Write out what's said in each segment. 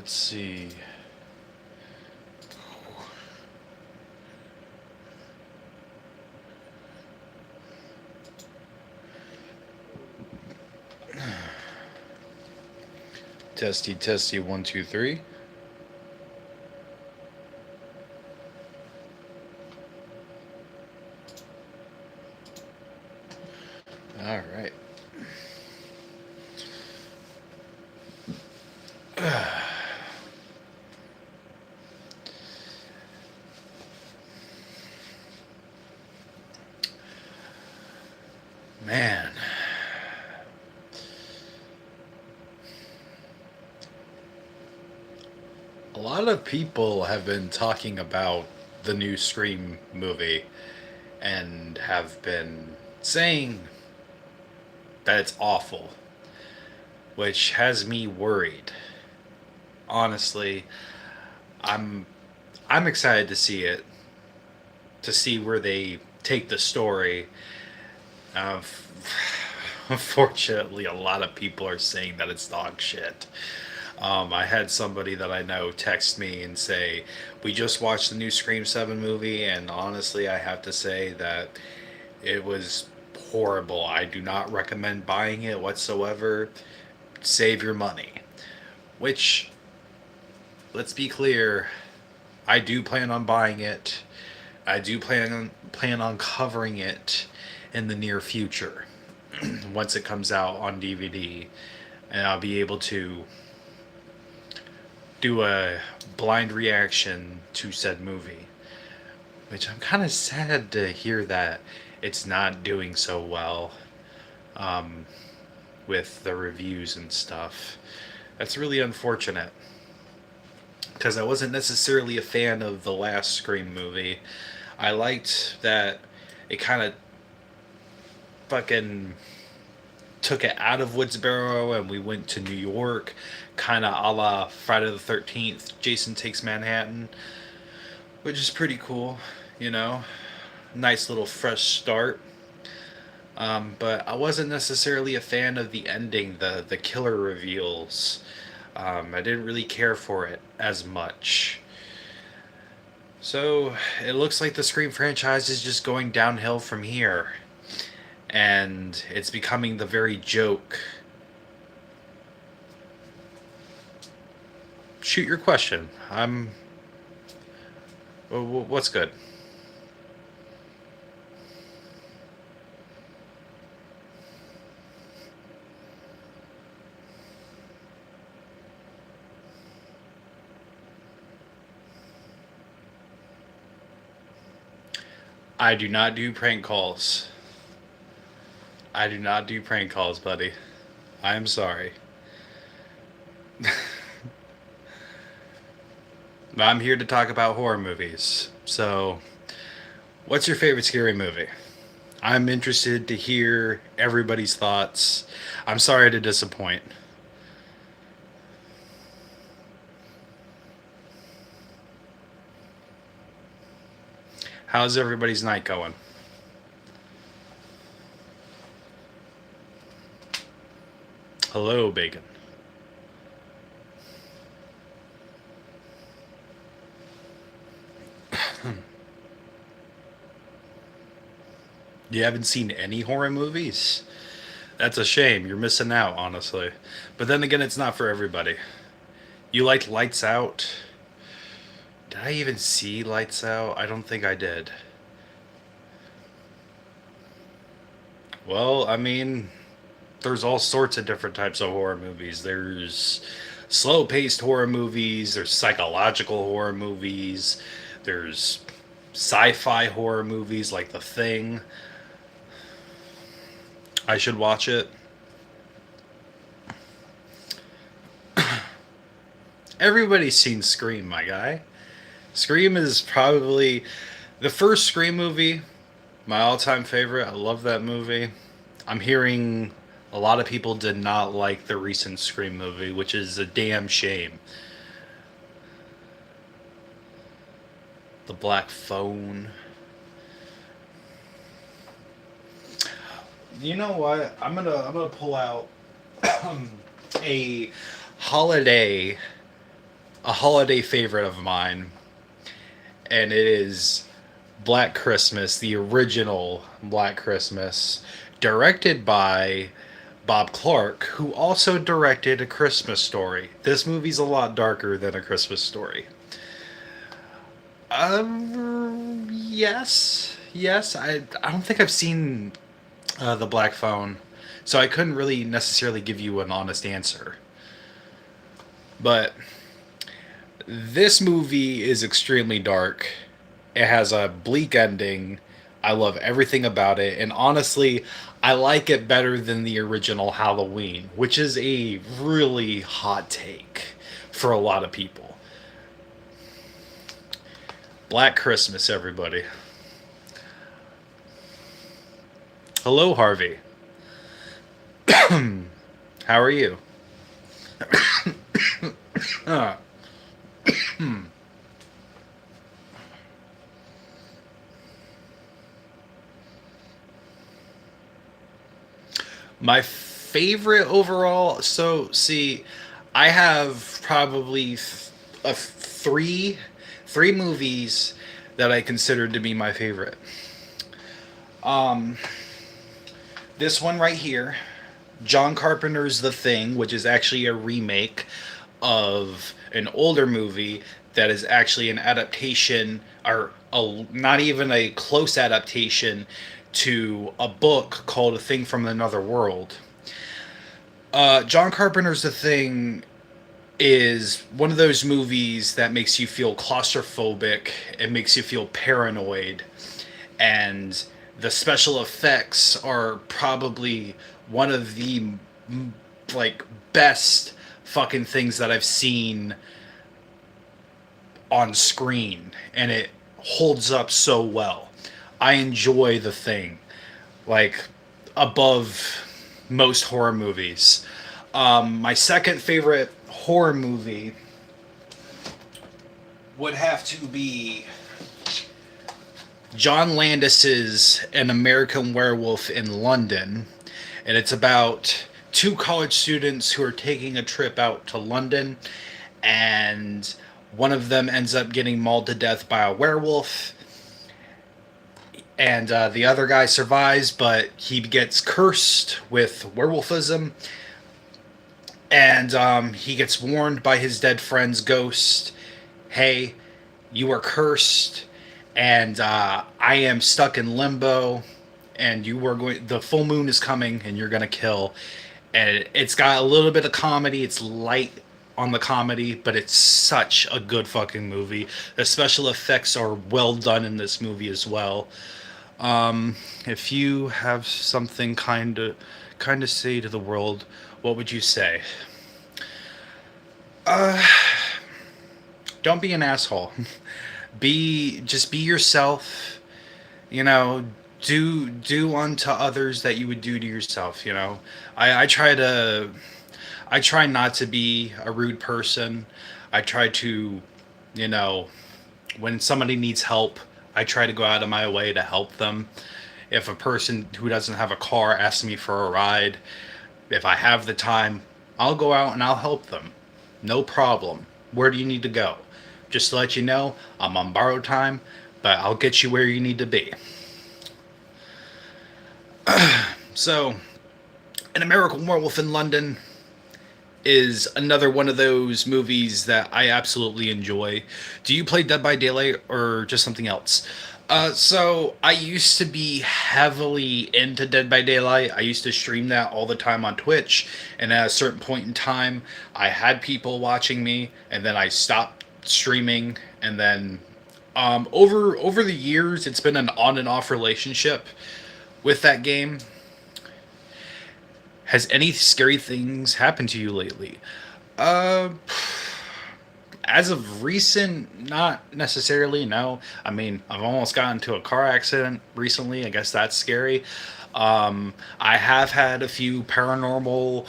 Let's see. Testy, testy, one, two, three. All right. Man. A lot of people have been talking about the new Scream movie and have been saying that it's awful, which has me worried. Honestly, I'm I'm excited to see it, to see where they take the story. Uh, Unfortunately, a lot of people are saying that it's dog shit. I had somebody that I know text me and say, "We just watched the new Scream 7 movie, and honestly, I have to say that it was horrible. I do not recommend buying it whatsoever. Save your money." Which, let's be clear, I do plan on buying it. I do plan on covering it in the near future once it comes out on DVD, and I'll be able to do a blind reaction to said movie. Which I'm kind of sad to hear that it's not doing so well um, with the reviews and stuff. That's really unfortunate because I wasn't necessarily a fan of the last Scream movie. I liked that it kind of fucking took it out of Woodsboro and we went to New York, kind of a la Friday the 13th, Jason Takes Manhattan, which is pretty cool, you know? Nice little fresh start. But I wasn't necessarily a fan of the ending, the killer reveals. I didn't really care for it as much. So it looks like the Scream franchise is just going downhill from here. And it's becoming the very joke. Shoot your question. What's good? I do not do prank calls. I do not do prank calls, buddy. I am sorry. I'm here to talk about horror movies. So, what's your favorite scary movie? I'm interested to hear everybody's thoughts. I'm sorry to disappoint. How's everybody's night going? Hello, Bacon. You haven't seen any horror movies? That's a shame. You're missing out, honestly. But then again, it's not for everybody. You liked Lights Out? Did I even see Lights Out? I don't think I did. Well, I mean, there's all sorts of different types of horror movies. There's slow paced horror movies, there's psychological horror movies, there's sci fi horror movies like The Thing. I should watch it. Everybody's seen Scream, my guy. Scream is probably the first Scream movie, my all time favorite. I love that movie. I'm hearing a lot of people did not like the recent Scream movie, which is a damn shame. The Black Phone. You know what? I'm gonna pull out a holiday a holiday favorite of mine, and it is Black Christmas, the original Black Christmas, directed by Bob Clark, who also directed A Christmas Story. This movie's a lot darker than A Christmas Story. Yes, yes. I don't think I've seen the Black Phone, so I couldn't really necessarily give you an honest answer. But this movie is extremely dark. It has a bleak ending. I love everything about it, and honestly, I like it better than the original Halloween, which is a really hot take for a lot of people. Black Christmas, everybody. Hello, Harvey. How are you? Uh, my favorite overall. So, see, I have probably three movies that I consider to be my favorite. Um, this one right here, John Carpenter's The Thing, which is actually a remake of an older movie that is actually an adaptation, or not even a close adaptation, to a book called A Thing from Another World. John Carpenter's The Thing is one of those movies that makes you feel claustrophobic. It makes you feel paranoid, and the special effects are probably one of the like best fucking things that I've seen on screen, and it holds up so well. I enjoy The Thing like above most horror movies. My second favorite horror movie would have to be John Landis's An American Werewolf in London, and it's about two college students who are taking a trip out to London, and one of them ends up getting mauled to death by a werewolf, and the other guy survives, but he gets cursed with werewolfism, and he gets warned by his dead friend's ghost, hey, you are cursed, and I am stuck in limbo, and you are going, the full moon is coming, and you're going to kill. And it's got a little bit of comedy. It's light on the comedy, but it's such a good fucking movie. The special effects are well done in this movie as well. If you have something kind of say to the world, what would you say? Uh, don't be an asshole. Just be yourself. You know, do unto others that you would do to yourself. You know, I try to I try not to be a rude person. I try to, you know, when somebody needs help, I try to go out of my way to help them. If a person who doesn't have a car asks me for a ride, if I have the time, I'll go out and I'll help them. No problem. Where do you need to go? Just to let you know, I'm on borrowed time, but I'll get you where you need to be. So, An American Werewolf in London is another one of those movies that I absolutely enjoy. Do you play Dead by Daylight or just something else? So I used to be heavily into Dead by Daylight. I used to stream that all the time on Twitch, and at a certain point in time, I had people watching me, and then I stopped streaming, and then over the years, it's been an on and off relationship with that game. Has any scary things happened to you lately? Uh, as of recent, not necessarily. No, I mean I've almost gotten into a car accident recently. I guess that's scary. I have had a few paranormal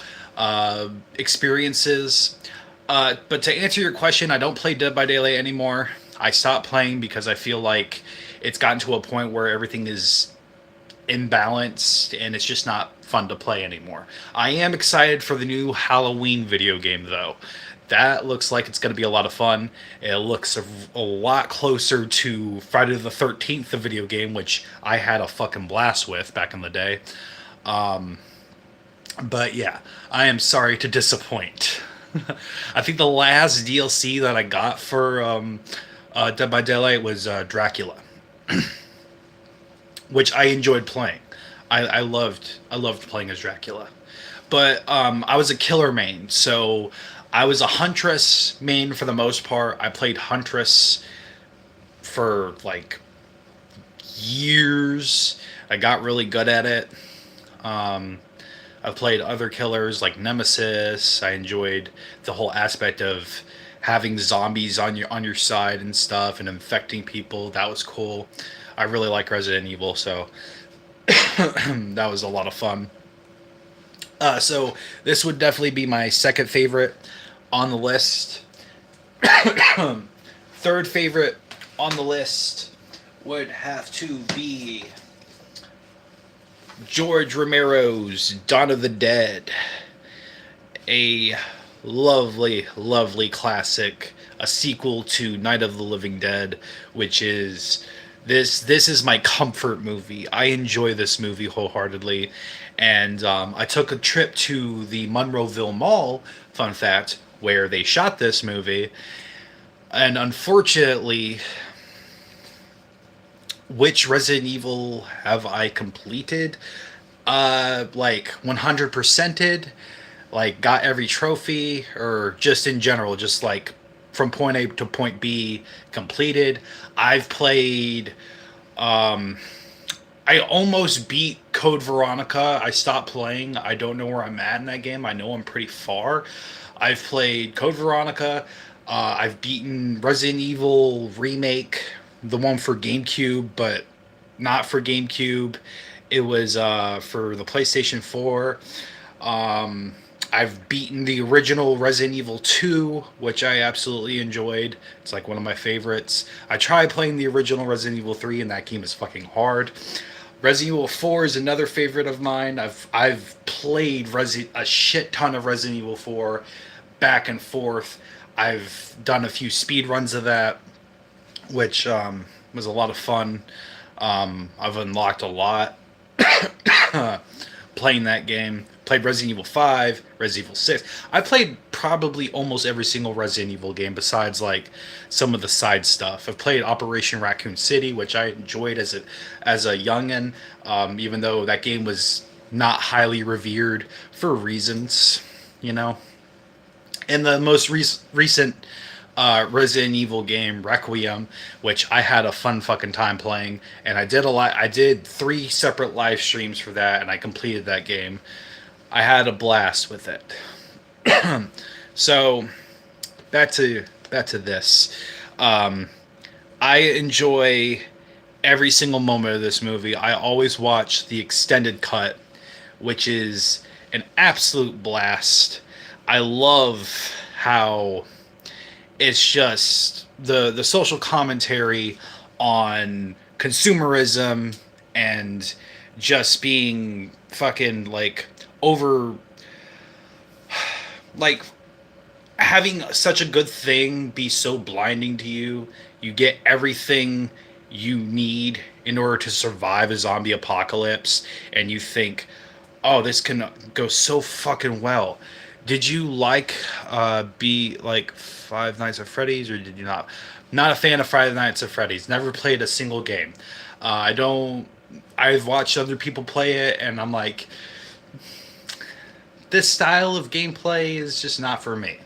experiences. But to answer your question, I don't play Dead by Daylight anymore. I stopped playing because I feel like it's gotten to a point where everything is imbalanced and it's just not fun to play anymore. I am excited for the new Halloween video game though. that looks like it's going to be a lot of fun. It looks a lot closer to Friday the 13th, the video game, which I had a fucking blast with back in the day. But yeah, I am sorry to disappoint. I think the last DLC that I got for Dead by Daylight was Dracula, which I enjoyed playing. I loved playing as Dracula, but I was a killer main, so I was a Huntress main for the most part. I played Huntress for like years. I got really good at it. Um, I've played other killers like Nemesis. I enjoyed the whole aspect of having zombies on your side and stuff and infecting people. That was cool. I really like Resident Evil, so that was a lot of fun. So this would definitely be my second favorite on the list. Third favorite on the list would have to be George Romero's Dawn of the Dead, a lovely, lovely classic, a sequel to Night of the Living Dead, which is this is my comfort movie. I enjoy this movie wholeheartedly, and I took a trip to the Monroeville Mall. Fun fact, where they shot this movie, and unfortunately, which Resident Evil have I completed? Like 100%ed, like got every trophy, or just in general, just like from point A to point B completed. I've played. Um, I almost beat Code Veronica. I stopped playing. I don't know where I'm at in that game. I know I'm pretty far. I've played Code Veronica. I've beaten Resident Evil Remake, the one for GameCube, but not for GameCube. It was for the PlayStation 4. Um, I've beaten the original Resident Evil 2, which I absolutely enjoyed. It's like one of my favorites. I tried playing the original Resident Evil 3, and that game is fucking hard. Resident Evil 4 is another favorite of mine. I've played a shit ton of Resident Evil 4 back and forth. I've done a few speed runs of that, which was a lot of fun. I've unlocked a lot playing that game. Played Resident Evil 5, Resident Evil 6. I played probably almost every single Resident Evil game besides like some of the side stuff. I've played Operation Raccoon City, which I enjoyed as a youngin, even though that game was not highly revered for reasons, you know. And the most recent Resident Evil game, Requiem, which I had a fun fucking time playing, and I did a lot. I did 3 separate live streams for that, and I completed that game. I had a blast with it. So back to this. I enjoy every single moment of this movie. I always watch the extended cut, which is an absolute blast. I love how it's just the social commentary on consumerism and just being fucking like over, like having such a good thing be so blinding to you. You get everything you need in order to survive a zombie apocalypse, and you think, oh, this can go so fucking well. Did you like be like Five Nights at Freddy's, or did you not? Not a fan of Five Nights at Freddy's. Never played a single game. I don't. I've watched other people play it, and I'm like, this style of gameplay is just not for me.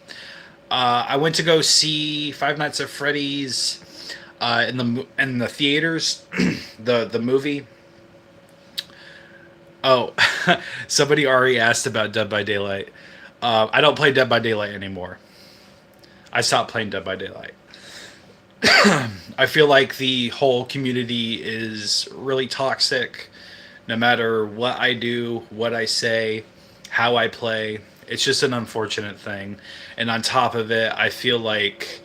I went to go see Five Nights at Freddy's in the theaters, the movie. Oh, somebody already asked about Dead by Daylight. I don't play Dead by Daylight anymore. I stopped playing Dead by Daylight. I feel like the whole community is really toxic. No matter what I do, what I say, how I play, it's just an unfortunate thing. And on top of it, I feel like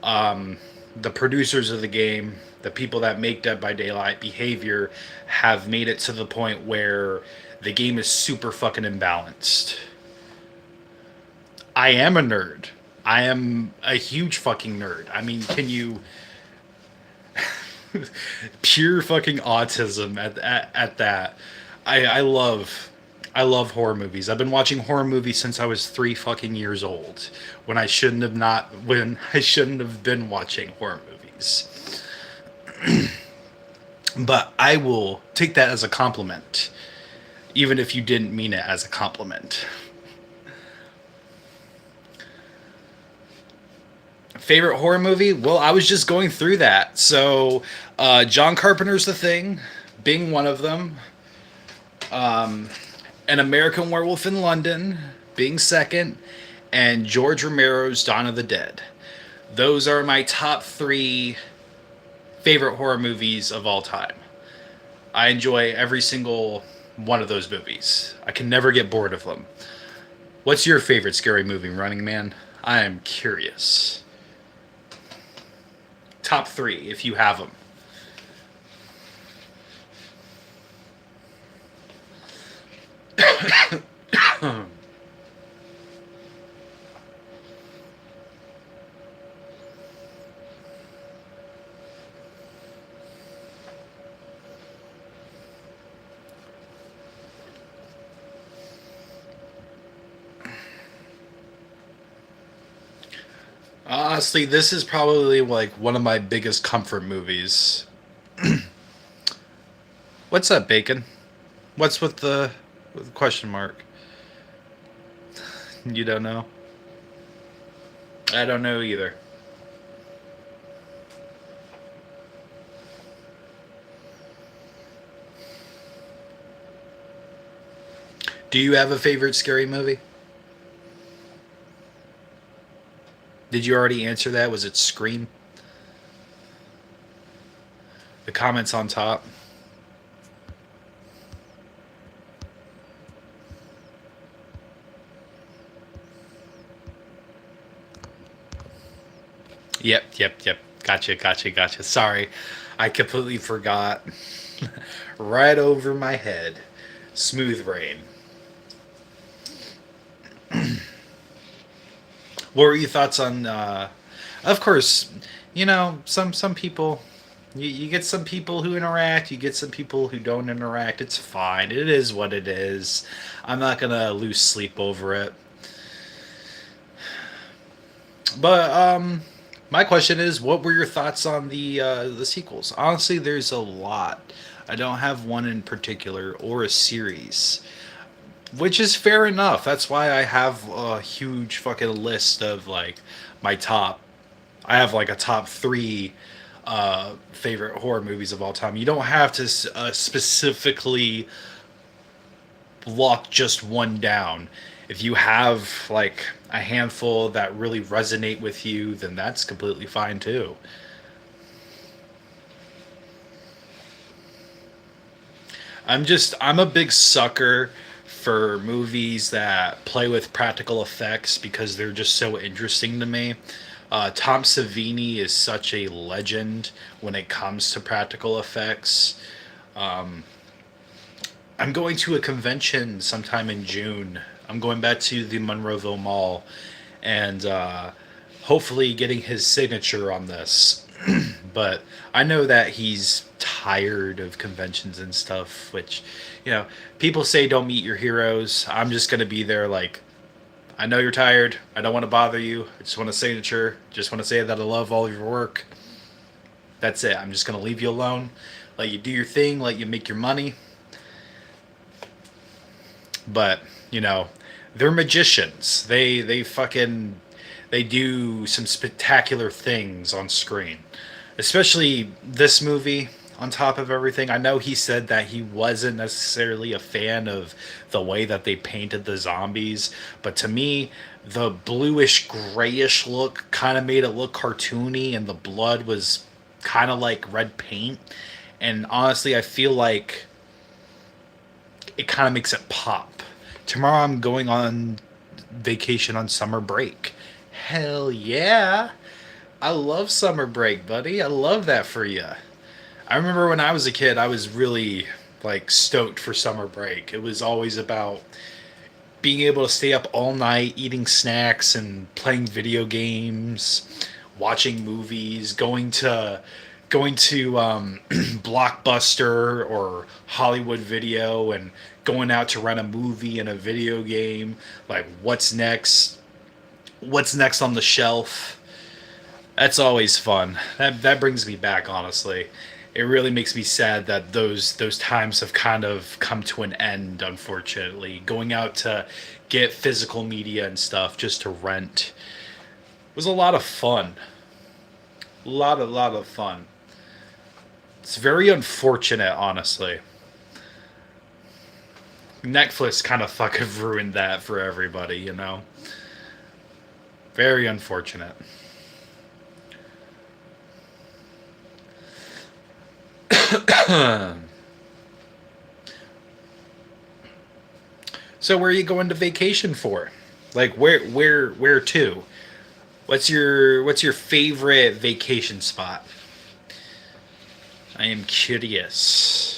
the producers of the game, the people that make Dead by Daylight behavior, have made it to the point where the game is super fucking imbalanced. I am a nerd. I am a huge fucking nerd. I mean, can you pure fucking autism at that. I love horror movies. I've been watching horror movies since I was 3 fucking years old when I shouldn't have been watching horror movies. But I will take that as a compliment even if you didn't mean it as a compliment. Favorite horror movie? Well, I was just going through that. So, John Carpenter's The Thing, being one of them. An American Werewolf in London, being second. And George Romero's Dawn of the Dead. Those are my top 3 favorite horror movies of all time. I enjoy every single one of those movies. I can never get bored of them. What's your favorite scary movie, Running Man? I am curious. Top 3, if you have them. Honestly, this is probably like one of my biggest comfort movies. What's up, Bacon? What's with the question mark? You don't know? I don't know either. Do you have a favorite scary movie? Did you already answer that? Was it Scream? The comments on top. Yep. Gotcha. Sorry. I completely forgot. Right over my head. Smooth Brain. What were your thoughts on? Of course, some people. You get some people who interact. You get some people who don't interact. It's fine. It is what it is. I'm not gonna lose sleep over it. But my question is, what were your thoughts on the sequels? Honestly, there's a lot. I don't have one in particular or a series, which is fair enough. That's why I have a huge fucking list of like my top. I have like a top 3 favorite horror movies of all time. You don't have to specifically lock just one down. If you have like a handful that really resonate with you, then that's completely fine too. I'm a big sucker for movies that play with practical effects because they're just so interesting to me. Tom Savini is such a legend when it comes to practical effects. I'm going to a convention sometime in June. I'm going back to the Monroeville Mall and hopefully getting his signature on this. But I know that he's tired of conventions and stuff, which, you know, people say don't meet your heroes. I'm just going to be there like, I know you're tired. I don't want to bother you. I just want a signature. Just want to say that I love all of your work. That's it. I'm just going to leave you alone. Let you do your thing. Let you make your money. But, you know, they're magicians. They do some spectacular things on screen. Especially this movie on top of everything. I know he said that he wasn't necessarily a fan of the way that they painted the zombies, but to me, the bluish grayish look kind of made it look cartoony and the blood was kind of like red paint. And honestly, I feel like it kind of makes it pop. Tomorrow I'm going on vacation on summer break. Hell yeah. I love summer break, buddy. I love that for you. I remember when I was a kid, I was really like stoked for summer break. It was always about being able to stay up all night eating snacks and playing video games, watching movies, going to Blockbuster or Hollywood Video and going out to rent a movie and a video game. Like what's next? What's next on the shelf? That's always fun. That brings me back, honestly. It really makes me sad that those times have kind of come to an end, unfortunately. Going out to get physical media and stuff just to rent was a lot of fun. A lot of fun. It's very unfortunate, honestly. Netflix kind of fucking ruined that for everybody, you know? Very unfortunate. So where are you going to vacation for? Like where to? What's your favorite vacation spot? I am curious.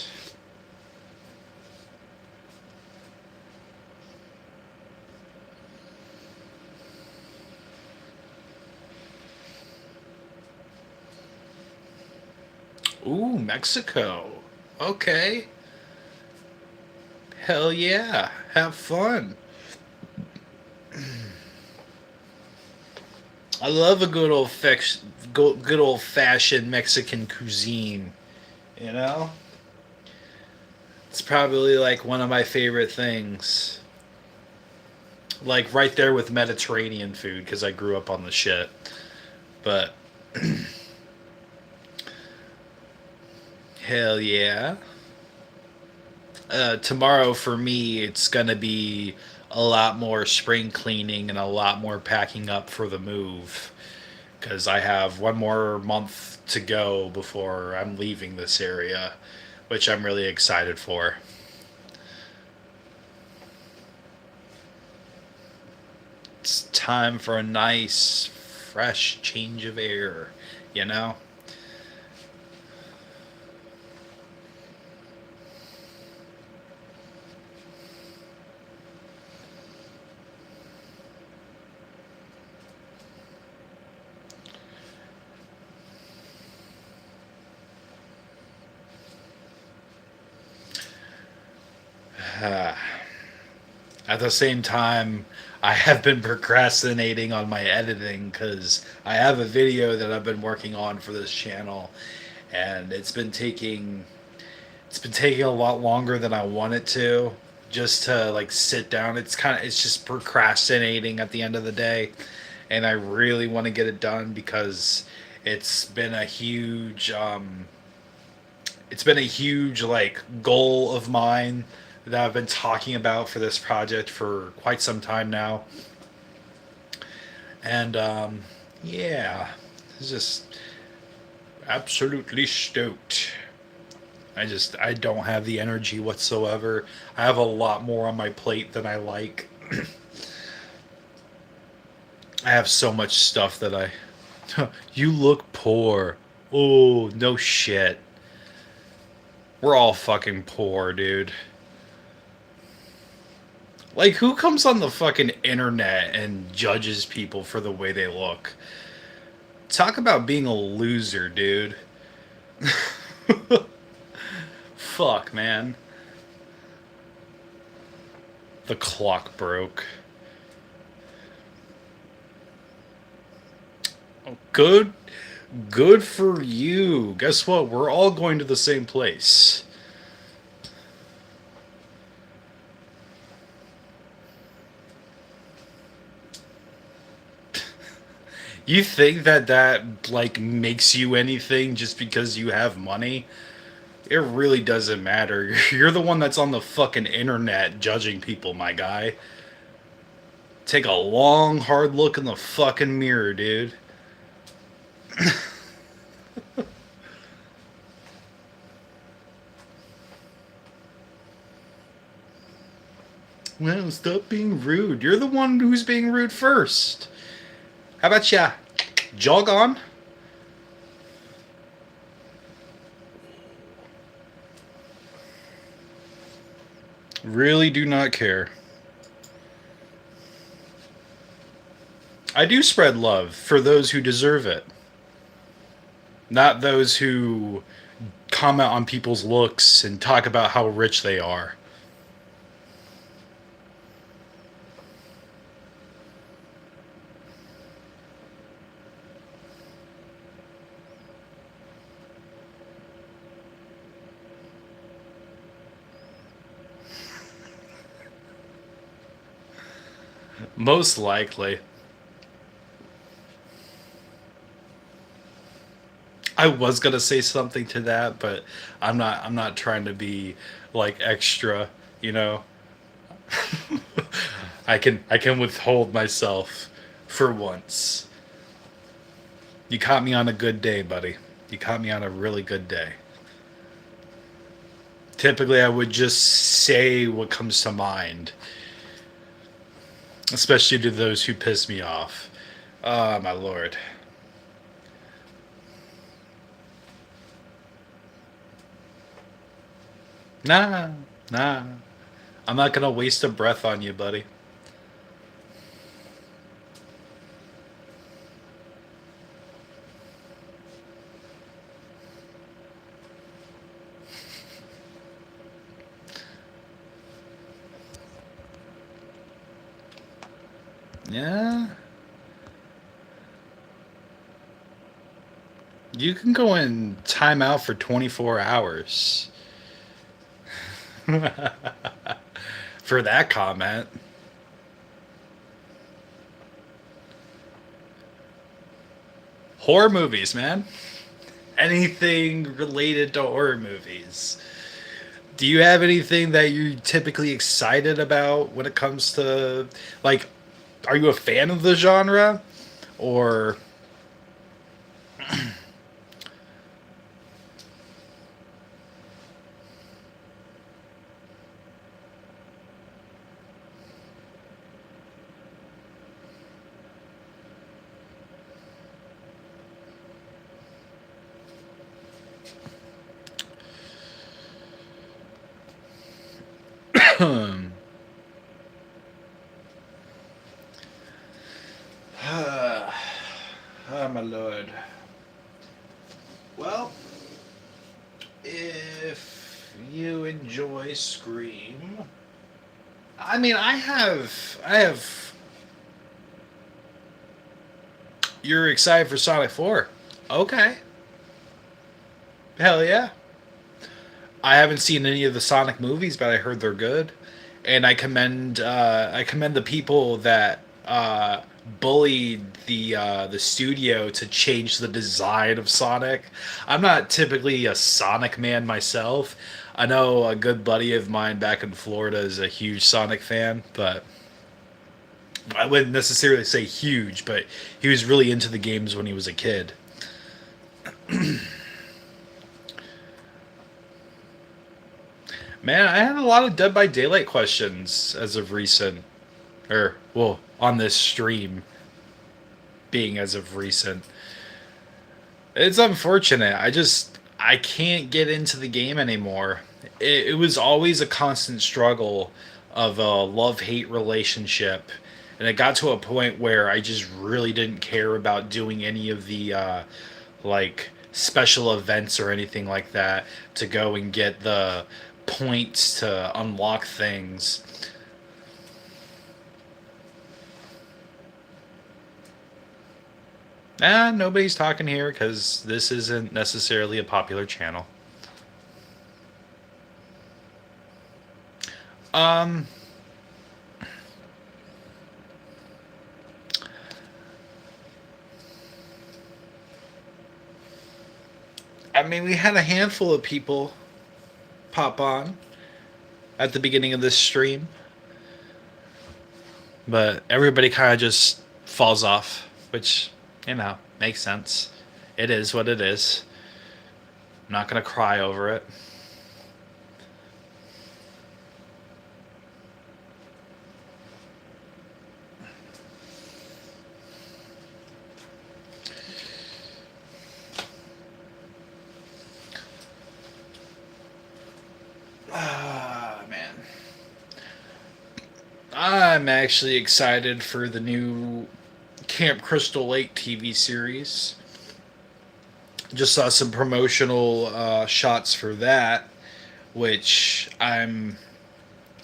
Ooh, Mexico. Okay. Hell yeah. Have fun. I love a good old fashioned Mexican cuisine. You know, it's probably like one of my favorite things. Like right there with Mediterranean food because I grew up on the shit. But hell yeah. Tomorrow for me, it's gonna be a lot more spring cleaning and a lot more packing up for the move because I have one more month to go before I'm leaving this area, which I'm really excited for. It's time for a nice, fresh change of air, you know? At the same time, I have been procrastinating on my editing because I have a video that I've been working on for this channel, and it's been taking a lot longer than I want it to just to like sit down. It's just procrastinating at the end of the day, and I really want to get it done because it's been a huge it's been a huge like goal of mine that I've been talking about for this project for quite some time now. And yeah, it's just absolutely stoked. I don't have the energy whatsoever. I have a lot more on my plate than I like. I have so much stuff that I you look poor. Oh, no shit. We're all fucking poor, dude. Like, who comes on the fucking internet and judges people for the way they look? Talk about being a loser, dude. Fuck, man. The clock broke. Oh, good for you. Guess what? We're all going to the same place. You think that like makes you anything just because you have money? It really doesn't matter. You're the one that's on the fucking internet judging people, my guy. Take a long, hard look in the fucking mirror, dude. Well, stop being rude. You're the one who's being rude first. How about ya? Jog on? Really do not care. I do spread love for those who deserve it, not those who comment on people's looks and talk about how rich they are. Most likely. I was gonna say something to that, but I'm not trying to be like extra, you know. I can withhold myself for once. You caught me on a good day, buddy. You caught me on a really good day. Typically I would just say what comes to mind, especially to those who piss me off. Oh my lord. Nah, nah. I'm not gonna waste a breath on you, buddy. Yeah. You can go in timeout for 24 hours for that comment. Horror movies, man. Anything related to horror movies. Do you have anything that you're typically excited about when it comes to, like, are you a fan of the genre? Or, oh my lord. Well, if you enjoy Scream, I mean, I have. You're excited for Sonic 4? Okay, hell yeah. I haven't seen any of the Sonic movies, but I heard they're good, and I commend the people that bullied the studio to change the design of Sonic. I'm not typically a Sonic man myself. I know a good buddy of mine back in Florida is a huge Sonic fan, but I wouldn't necessarily say huge, but he was really into the games when he was a kid. Man, I had a lot of Dead by Daylight questions as of recent, or well, on this stream being as of recent. It's unfortunate. I can't get into the game anymore. It was always a constant struggle of a love hate relationship, and it got to a point where I just really didn't care about doing any of the like special events or anything like that to go and get the points to unlock things. Nobody's talking here because this isn't necessarily a popular channel. Um, I mean, we had a handful of people pop on at the beginning of this stream, but everybody kind of just falls off, which, makes sense. It is what it is. I'm not going to cry over it. Ah, man. I'm actually excited for the new Camp Crystal Lake TV series. Just saw some promotional shots for that, which I'm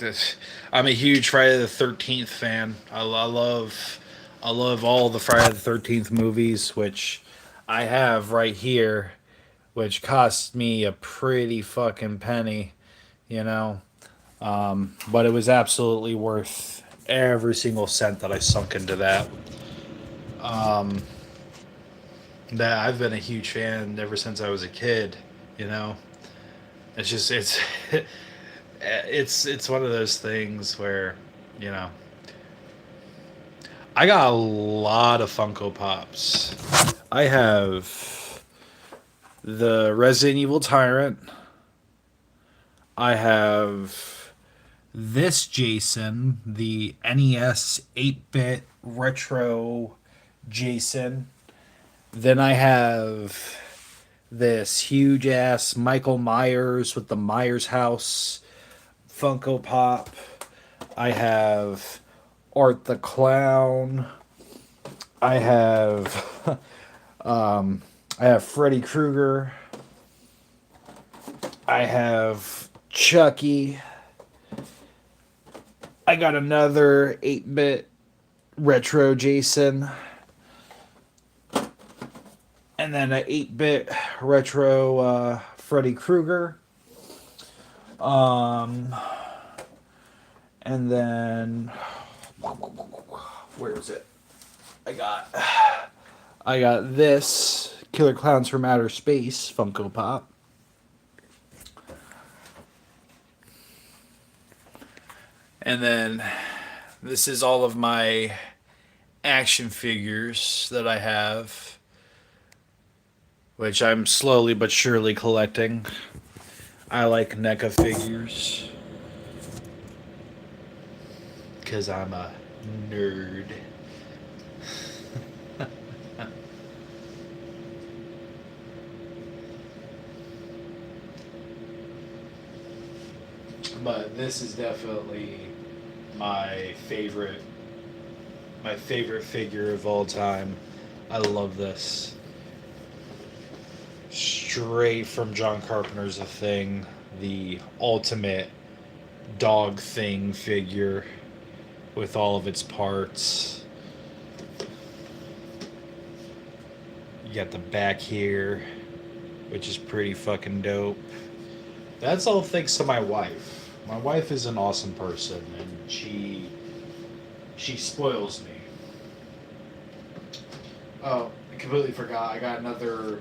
a huge Friday the 13th fan. I love all the Friday the 13th movies, which I have right here, which cost me a pretty fucking penny, you know. But it was absolutely worth every single cent that I sunk into that. Um, that I've been a huge fan ever since I was a kid. You know, it's just it's one of those things where you know I got a lot of Funko Pops. I have the Resident Evil Tyrant. I have this Jason, the NES 8-bit retro Jason. Then I have this huge ass Michael Myers with the Myers house Funko Pop. I have Art the Clown. I have I have Freddy Krueger. I have Chucky. I got another 8-bit retro Jason. And then an 8-bit retro Freddy Krueger. And then where is it? I got this Killer Clowns from Outer Space Funko Pop. And then this is all of my action figures that I have, which I'm slowly but surely collecting. I like NECA figures because I'm a nerd. But this is definitely my favorite figure of all time. I love this. Straight from John Carpenter's The Thing, the ultimate dog thing figure with all of its parts. You got the back here, which is pretty fucking dope. That's all thanks to my wife. My wife is an awesome person, and she spoils me. Oh, I completely forgot. I got another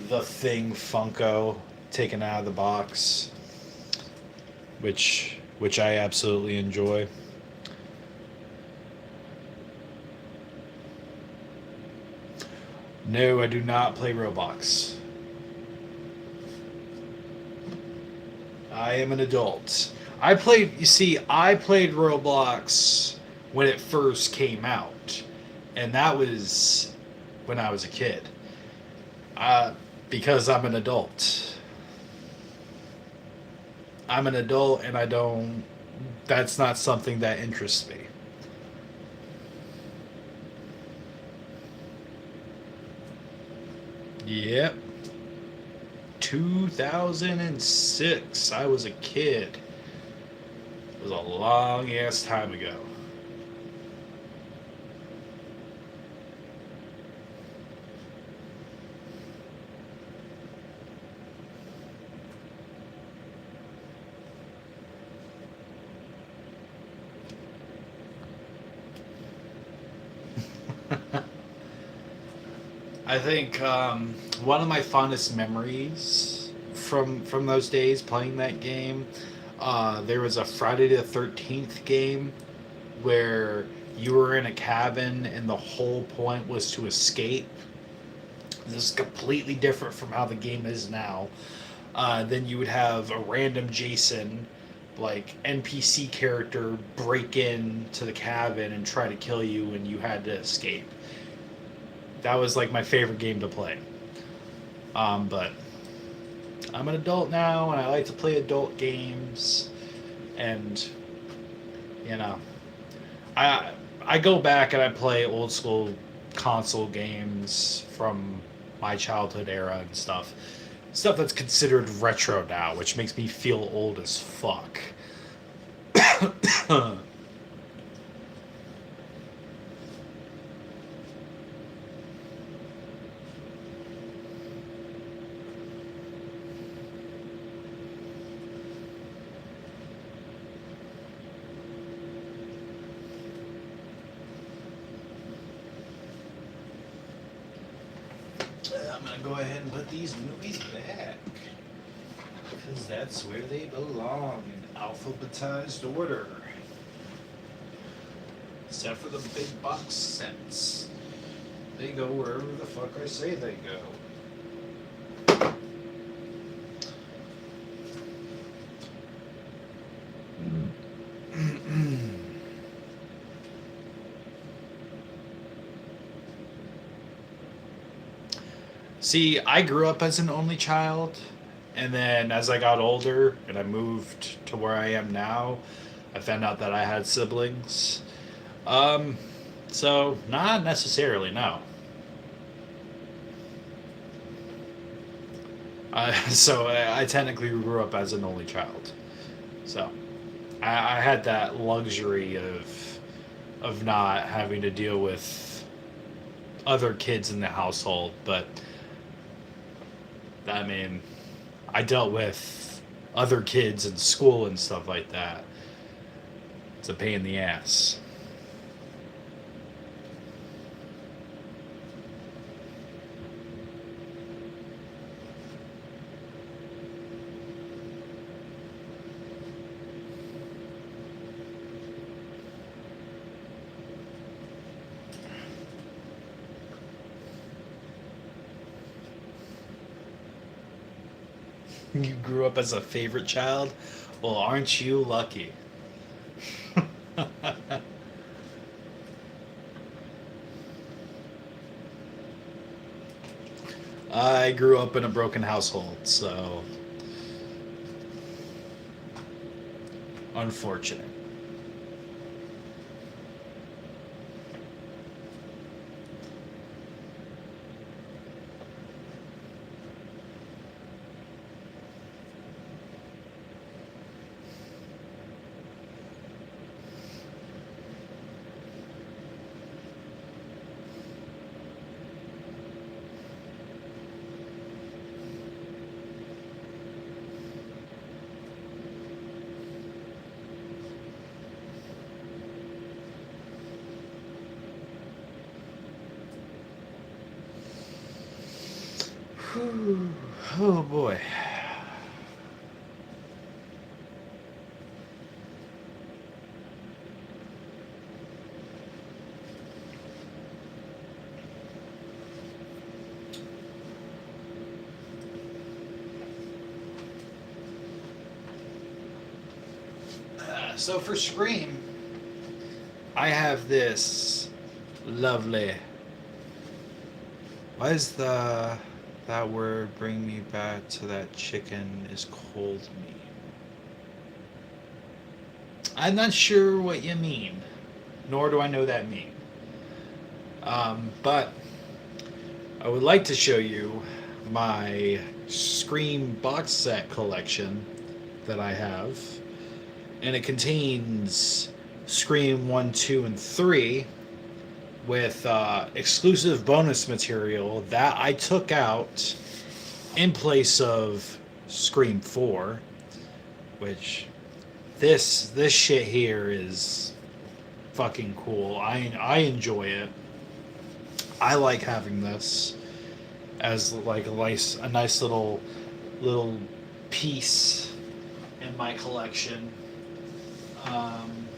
The Thing Funko taken out of the box, which I absolutely enjoy. No, I do not play Roblox. I am an adult. I played Roblox when it first came out, and that was when I was a kid. Because I'm an adult. I'm an adult, and that's not something that interests me. Yep. 2006. I was a kid. It was a long ass time ago. I think one of my fondest memories from those days playing that game, there was a Friday the 13th game where you were in a cabin and the whole point was to escape. This is completely different from how the game is now. Then you would have a random Jason, like NPC character, break in to the cabin and try to kill you, and you had to escape. That was like my favorite game to play. But I'm an adult now, and I like to play adult games, and you know, I go back and I play old school console games from my childhood era and stuff. Stuff that's considered retro now, which makes me feel old as fuck. I'm gonna go ahead and put these movies back, because that's where they belong, in alphabetized order. Except for the big box sets. They go wherever the fuck I say they go. See, I grew up as an only child, and then as I got older and I moved to where I am now, I found out that I had siblings. Um, so not necessarily, no. So I technically grew up as an only child. So I had that luxury of not having to deal with other kids in the household, but I mean, I dealt with other kids in school and stuff like that. It's a pain in the ass. You grew up as a favorite child? Well, aren't you lucky? I grew up in a broken household, so unfortunate. Whew. Oh boy. So for Scream, I have this lovely. Why is that word bring me back to that chicken is cold meat? I'm not sure what you mean, nor do I know that mean. But I would like to show you my Scream box set collection that I have, and it contains Scream 1, 2, and 3 with exclusive bonus material that I took out in place of Scream 4, which this shit here is fucking cool. I enjoy it. I like having this as like a nice little piece in my collection. Um,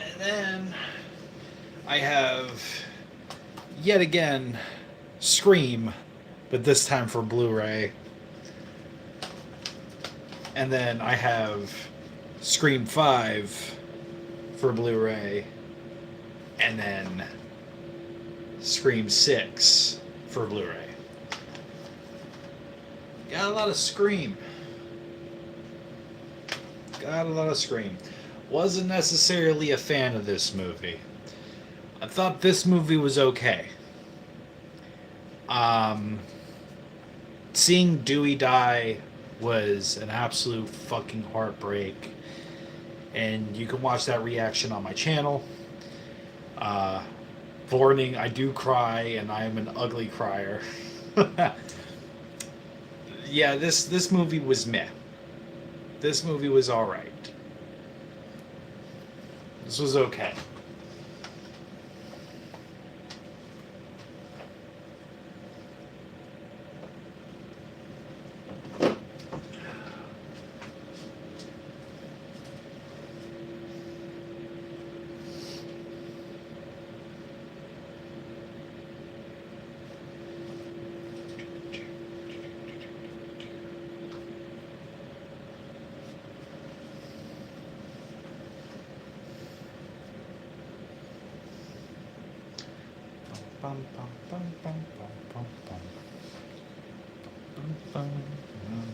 and then I have yet again Scream, but this time for Blu-ray. And then I have Scream 5 for Blu-ray, and then Scream 6 for Blu-ray. Got a lot of Scream. Got a lot of Scream. Wasn't necessarily a fan of this movie. I thought this movie was okay. Um, Seeing Dewey die was an absolute fucking heartbreak, and you can watch that reaction on my channel. Uh, Warning: I do cry, and I am an ugly crier. Yeah, this movie was meh. This movie was all right. This was okay. Bum, bum, bum, bum, bum, bum, bum. Bum, bum, bum.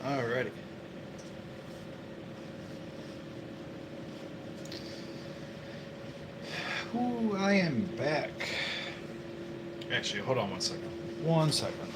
Alrighty. Ooh, I am back. Actually, hold on 1 second. 1 second.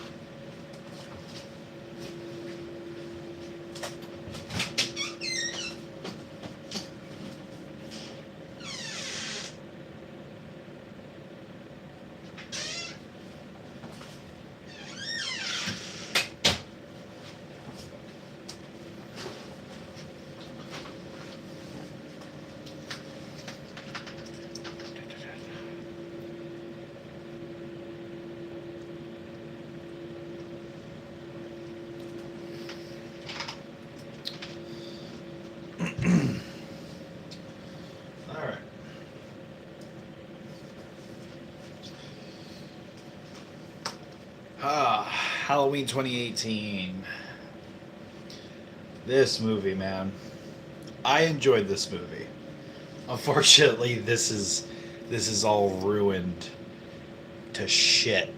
Alright. Halloween 2018. This movie, man. I enjoyed this movie. Unfortunately, this is all ruined to shit.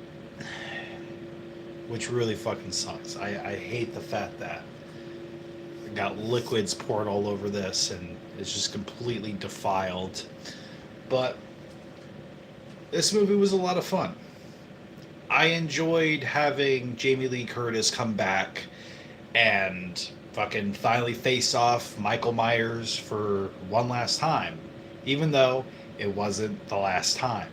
Which really fucking sucks. I hate the fact that got liquids poured all over this, and it's just completely defiled. But this movie was a lot of fun. I enjoyed having Jamie Lee Curtis come back and fucking finally face off Michael Myers for one last time, even though it wasn't the last time.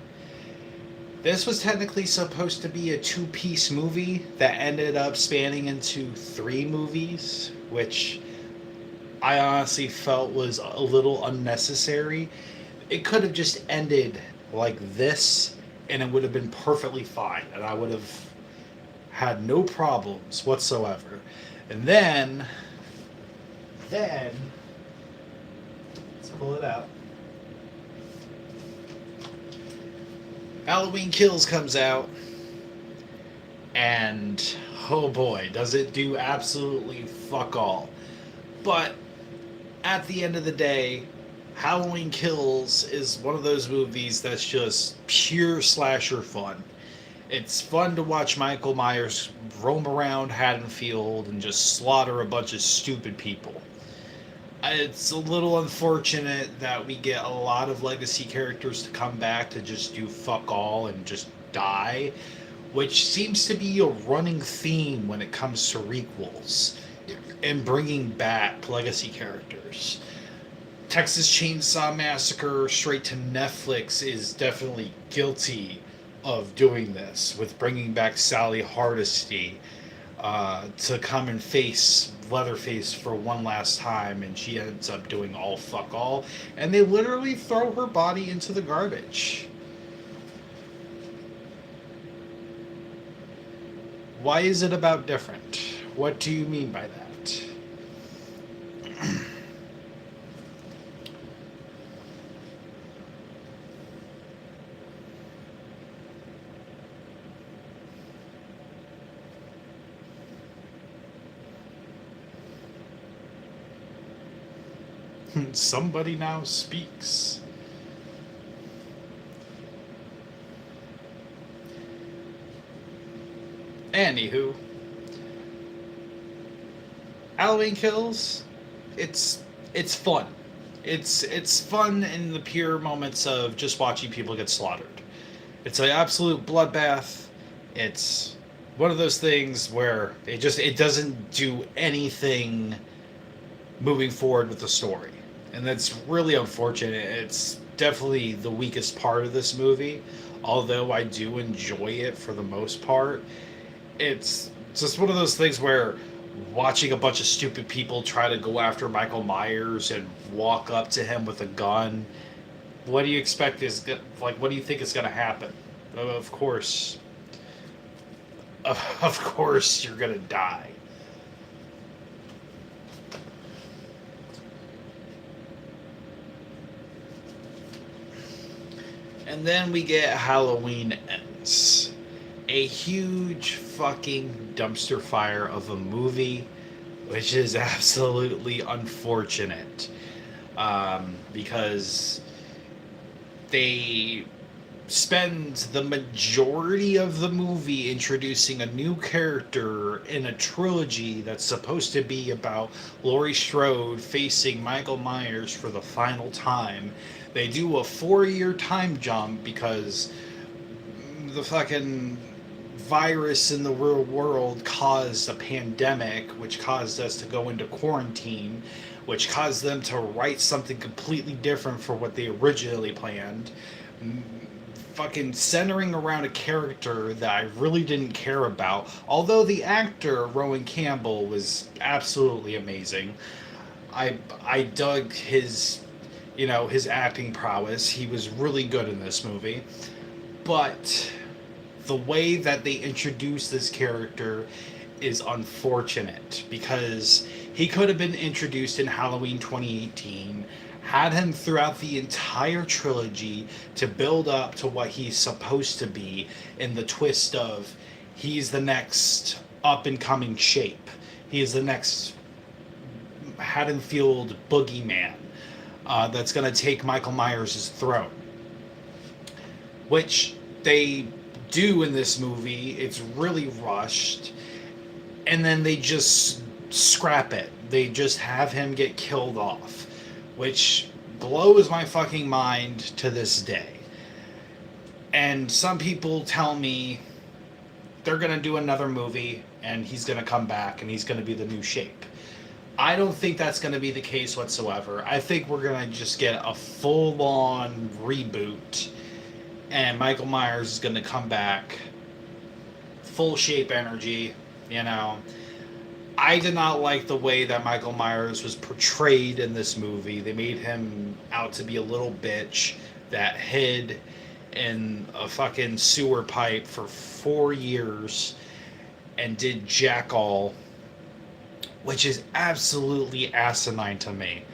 This was technically supposed to be a two-piece movie that ended up spanning into three movies, which I honestly felt was a little unnecessary. It could have just ended like this, and it would have been perfectly fine, and I would have had no problems whatsoever. And then, let's pull it out. Halloween Kills comes out, and oh boy, does it do absolutely fuck all. But at the end of the day, Halloween Kills is one of those movies that's just pure slasher fun. It's fun to watch Michael Myers roam around Haddonfield and just slaughter a bunch of stupid people. It's a little unfortunate that we get a lot of legacy characters to come back to just do fuck all and just die, which seems to be a running theme when it comes to requels and bringing back legacy characters. Texas Chainsaw Massacre straight to Netflix is definitely guilty of doing this with bringing back Sally Hardesty to come and face Leatherface for one last time, and she ends up doing all fuck all, and they literally throw her body into the garbage. Why is it about different? What do you mean by that? Somebody now speaks. Anywho, Halloween Kills, it's fun. It's fun in the pure moments of just watching people get slaughtered. It's an absolute bloodbath. It's one of those things where it doesn't do anything moving forward with the story. And that's really unfortunate. It's definitely the weakest part of this movie, although I do enjoy it for the most part. It's just one of those things where watching a bunch of stupid people try to go after Michael Myers and walk up to him with a gun, what do you expect what do you think is going to happen? Of course, of course you're going to die. And then we get Halloween Ends. A huge fucking dumpster fire of a movie, which is absolutely unfortunate. Because they spend the majority of the movie introducing a new character in a trilogy that's supposed to be about Laurie Strode facing Michael Myers for the final time. They do a 4-year time jump because the fucking virus in the real world caused a pandemic, which caused us to go into quarantine, which caused them to write something completely different for what they originally planned. Fucking centering around a character that I really didn't care about, although the actor Rowan Campbell was absolutely amazing. I dug his acting prowess. He was really good in this movie. But the way that they introduced this character is unfortunate, because he could have been introduced in Halloween 2018, had him throughout the entire trilogy to build up to what he's supposed to be, in the twist of he's the next up and coming shape. He is the next Haddonfield boogeyman that's going to take Michael Myers' throne. Which they do in this movie. It's really rushed. And then they just scrap it. they just have him get killed off, which blows my fucking mind to this day. And some people tell me they're going to do another movie and he's going to come back and he's going to be the new Shape. I don't think that's going to be the case whatsoever. I think we're going to just get a full-on reboot and Michael Myers is going to come back full Shape energy, you know. I did not like the way that Michael Myers was portrayed in this movie. They made him out to be a little bitch that hid in a fucking sewer pipe for 4 years and did jack all, which is absolutely asinine to me.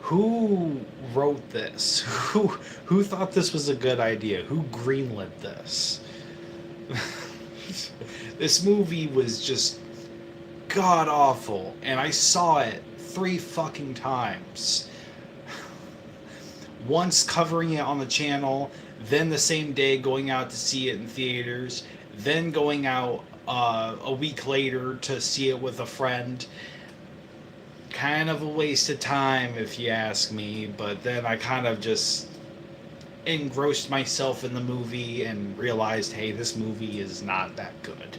Who wrote this? Who thought this was a good idea? Who greenlit this? This movie was just god awful, and I saw it 3 fucking times. Once covering it on the channel, then the same day going out to see it in theaters, then going out a week later to see it with a friend. Kind of a waste of time if you ask me, but then I kind of just engrossed myself in the movie and realized, hey, this movie is not that good.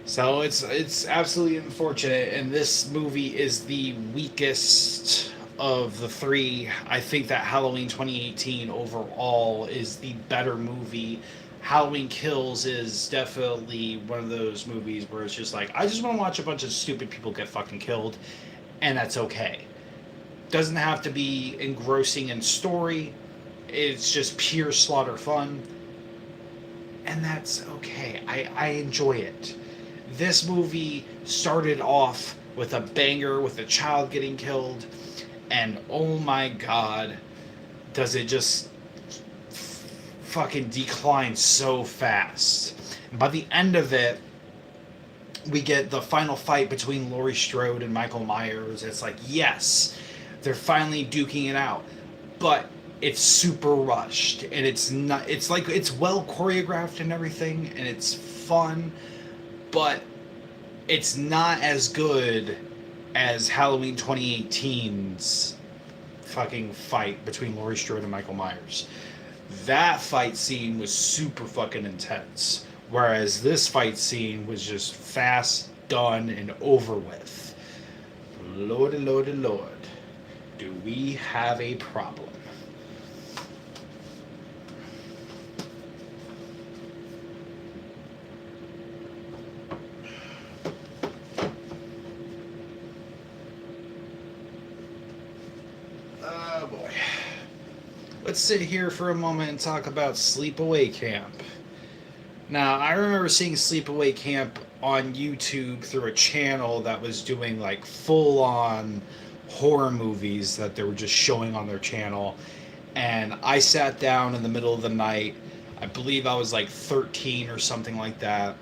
So it's absolutely unfortunate, and this movie is the weakest of the 3. I think that Halloween 2018 overall is the better movie. Halloween Kills is definitely one of those movies where it's just like, I just want to watch a bunch of stupid people get fucking killed, and that's okay. Doesn't have to be engrossing in story. It's just pure slaughter fun, and that's okay. I enjoy it. This movie started off with a banger with a child getting killed, and oh my god, does it just fucking decline so fast. And by the end of it, we get the final fight between Laurie Strode and Michael Myers. It's like, yes, they're finally duking it out, but it's super rushed, and it's not. It's like, it's well choreographed and everything, and it's fun, but it's not as good as Halloween 2018's fucking fight between Laurie Strode and Michael Myers. That fight scene was super fucking intense, whereas this fight scene was just fast, done, and over with. Lordy, lordy, lord, do we have a problem? Oh boy. Let's sit here for a moment and talk about Sleepaway Camp. Now, I remember seeing Sleepaway Camp on YouTube through a channel that was doing like full-on horror movies that they were just showing on their channel. And I sat down in the middle of the night. I believe I was like 13 or something like that.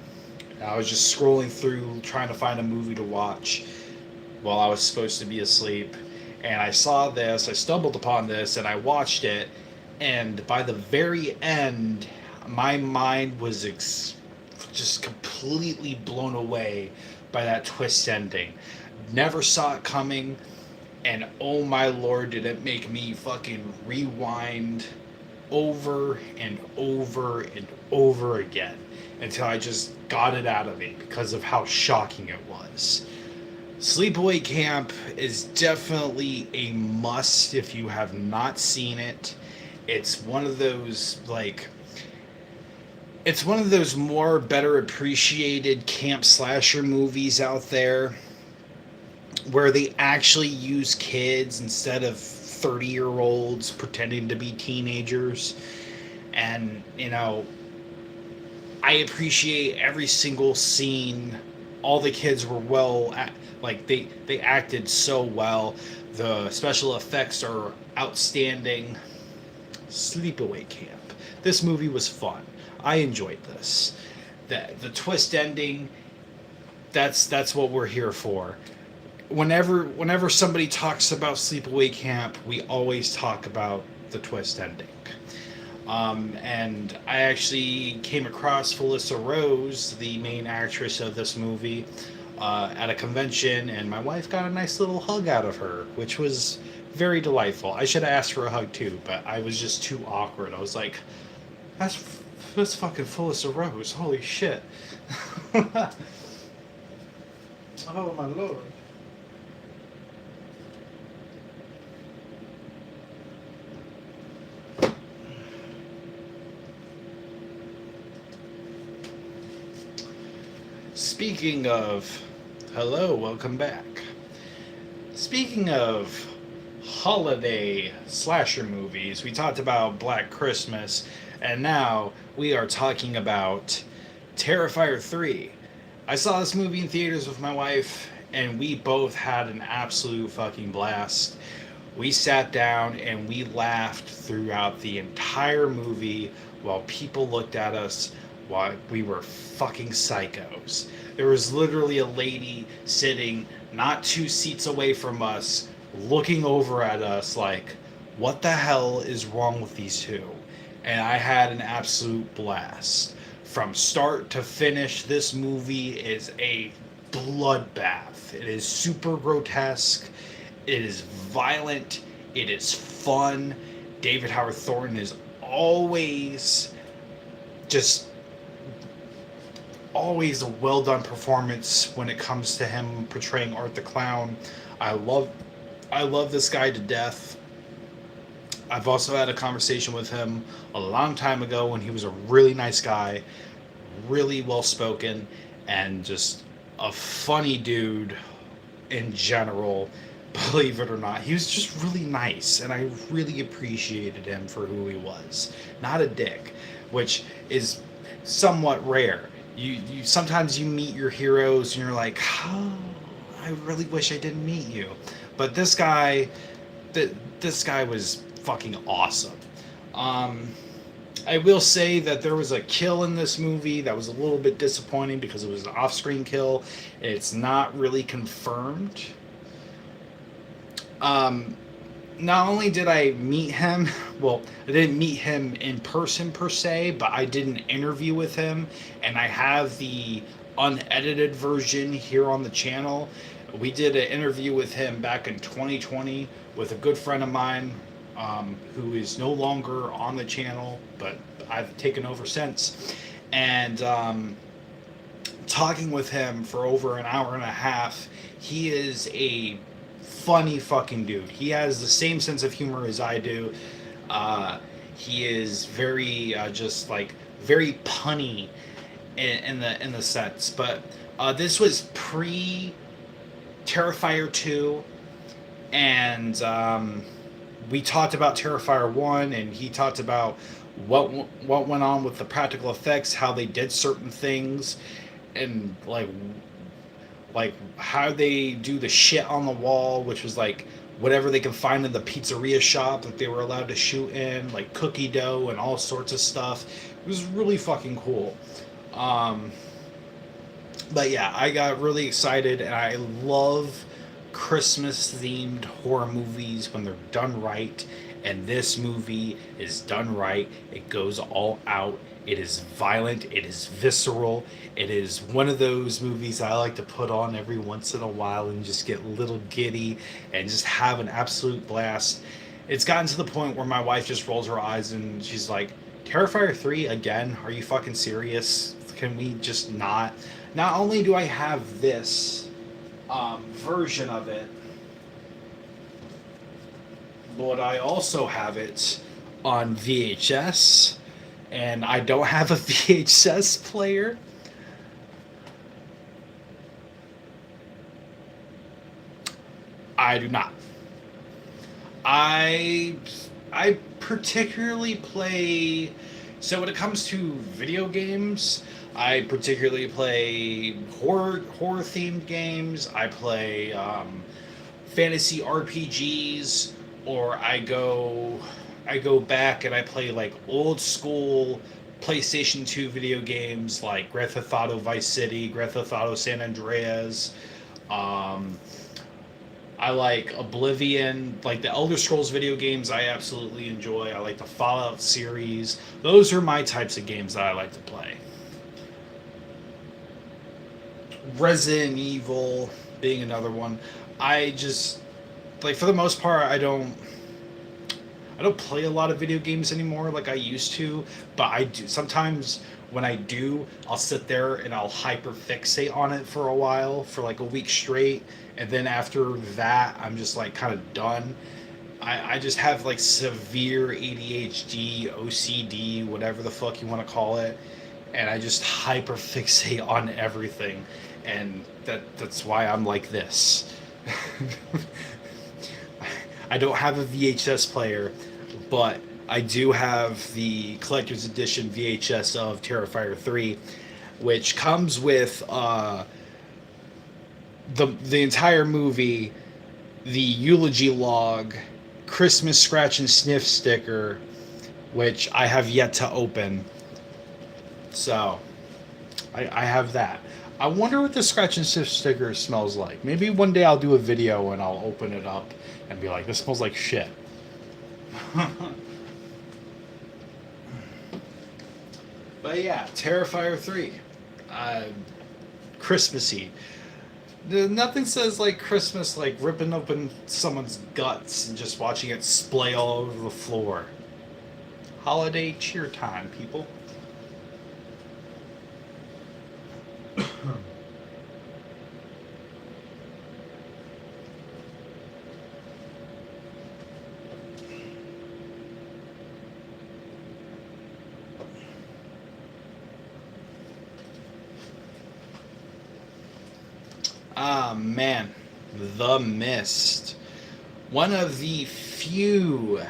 I was just scrolling through trying to find a movie to watch while I was supposed to be asleep. And I saw this, I stumbled upon this, and I watched it. And by the very end, my mind was just completely blown away by that twist ending. Never saw it coming, and oh my lord, did it make me fucking rewind over and over and over again until I just got it out of me because of how shocking it was. Sleepaway Camp is definitely a must if you have not seen it. It's one of those, like, it's one of those more better appreciated camp slasher movies out there where they actually use kids instead of 30-year-olds pretending to be teenagers. And, you know, I appreciate every single scene. All the kids were they acted so well. The special effects are outstanding. Sleepaway Camp. This movie was fun. I enjoyed this. The twist ending, that's what we're here for. Whenever somebody talks about Sleepaway Camp, we always talk about the twist ending. And I actually came across Felissa Rose, the main actress of this movie, at a convention, and my wife got a nice little hug out of her, which was very delightful. I should have asked for a hug too, but I was just too awkward. I was like, that's that's fucking Phyllis Rose. Holy shit. Oh my lord. Speaking of, hello, welcome back. Speaking of holiday slasher movies, we talked about Black Christmas, and now we are talking about Terrifier 3. I saw this movie in theaters with my wife, and we both had an absolute fucking blast. We sat down and we laughed throughout the entire movie while people looked at us while we were fucking psychos. There was literally a lady sitting not 2 seats away from us, looking over at us like, what the hell is wrong with these two? And I had an absolute blast. From start to finish, this movie is a bloodbath. It is super grotesque. It is violent. It is fun. David Howard Thornton is always just always a well done performance when it comes to him portraying Art the Clown. I love this guy to death. I've also had a conversation with him a long time ago when he was a really nice guy, really well spoken, and just a funny dude in general. Believe it or not, he was just really nice, and I really appreciated him for who he was. Not a dick, which is somewhat rare. You sometimes you meet your heroes and you're like, oh, I really wish I didn't meet you. But this guy, this guy was fucking awesome. I will say that there was a kill in this movie that was a little bit disappointing because it was an off-screen kill. It's not really confirmed. Not only did I meet him, well, I didn't meet him in person per se, but I did an interview with him, and I have the unedited version here on the channel. We did an interview with him back in 2020 with a good friend of mine, who is no longer on the channel, but I've taken over since. And talking with him for over an hour and a half, he is a funny fucking dude. He has the same sense of humor as I do. He is very just like very punny in the sense. But this was pre Terrifier 2, and we talked about Terrifier 1, and he talked about what went on with the practical effects, how they did certain things, and like how they do the shit on the wall, which was like whatever they can find in the pizzeria shop that they were allowed to shoot in, like cookie dough and all sorts of stuff. It was really fucking cool. But yeah, I got really excited, and I love Christmas themed horror movies when they're done right, and this movie is done right. It goes all out. It is violent. It is visceral. It is one of those movies I like to put on every once in a while and just get a little giddy and just have an absolute blast. It's gotten to the point where my wife just rolls her eyes and she's like, Terrifier 3 again? Are you fucking serious? Can we just not? Not only do I have this version of it, but I also have it on VHS. And I don't have a VHS player. I do not. I particularly play. So when it comes to video games, I particularly play horror themed games. I play fantasy RPGs, or I go back and I play like old school PlayStation 2 video games like Grand Theft Auto Vice City, Grand Theft Auto San Andreas. I like Oblivion, like the Elder Scrolls video games I absolutely enjoy. I like the Fallout series. Those are my types of games that I like to play. Resident Evil being another one. I just like for the most part I don't play a lot of video games anymore like I used to, but I do sometimes when I do, I'll sit there and I'll hyper fixate on it for a while, for like a week straight, and then after that, I'm just like kind of done. I just have like severe ADHD, OCD, whatever the fuck you want to call it, and I just hyper fixate on everything, and that's why I'm like this. I don't have a VHS player, but I do have the collector's edition VHS of Terrifier 3, which comes with the entire movie, the eulogy log, Christmas scratch and sniff sticker, which I have yet to open. So I have that. I wonder what the scratch and sniff sticker smells like. Maybe one day I'll do a video and I'll open it up and be like, this smells like shit. But yeah, Terrifier 3. Uh, Christmassy. Nothing says like Christmas like ripping open someone's guts and just watching it splay all over the floor. Holiday cheer time, people. Ah, man. The Mist. One of the few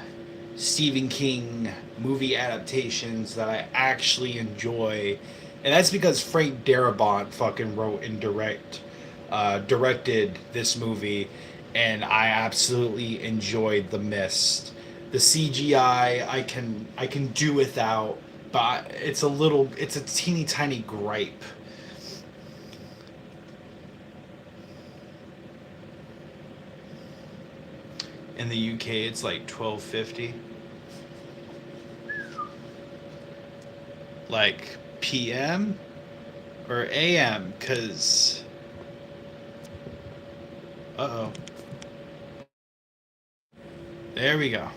Stephen King movie adaptations that I actually enjoy. And that's because Frank Darabont fucking wrote and directed this movie. And I absolutely enjoyed The Mist. The CGI I can do without, but it's a teeny tiny gripe. In the UK, it's like 12:50, like PM or AM, cause uh oh, there we go.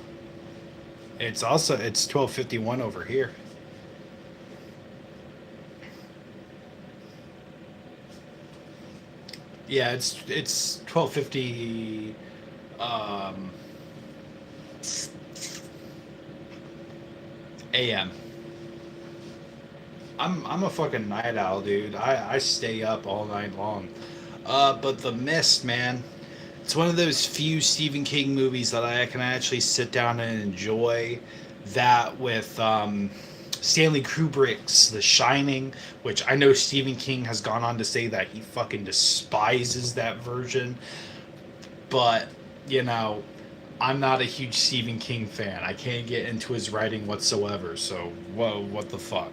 It's 12:51 over here. Yeah, it's 12:50 um AM. I'm a fucking night owl, dude. I stay up all night long. But The Mist, man, it's one of those few Stephen King movies that I can actually sit down and enjoy. That with Stanley Kubrick's The Shining, which I know Stephen King has gone on to say that he fucking despises that version. But you know, I'm not a huge Stephen King fan. I can't get into his writing whatsoever. So, whoa, what the fuck?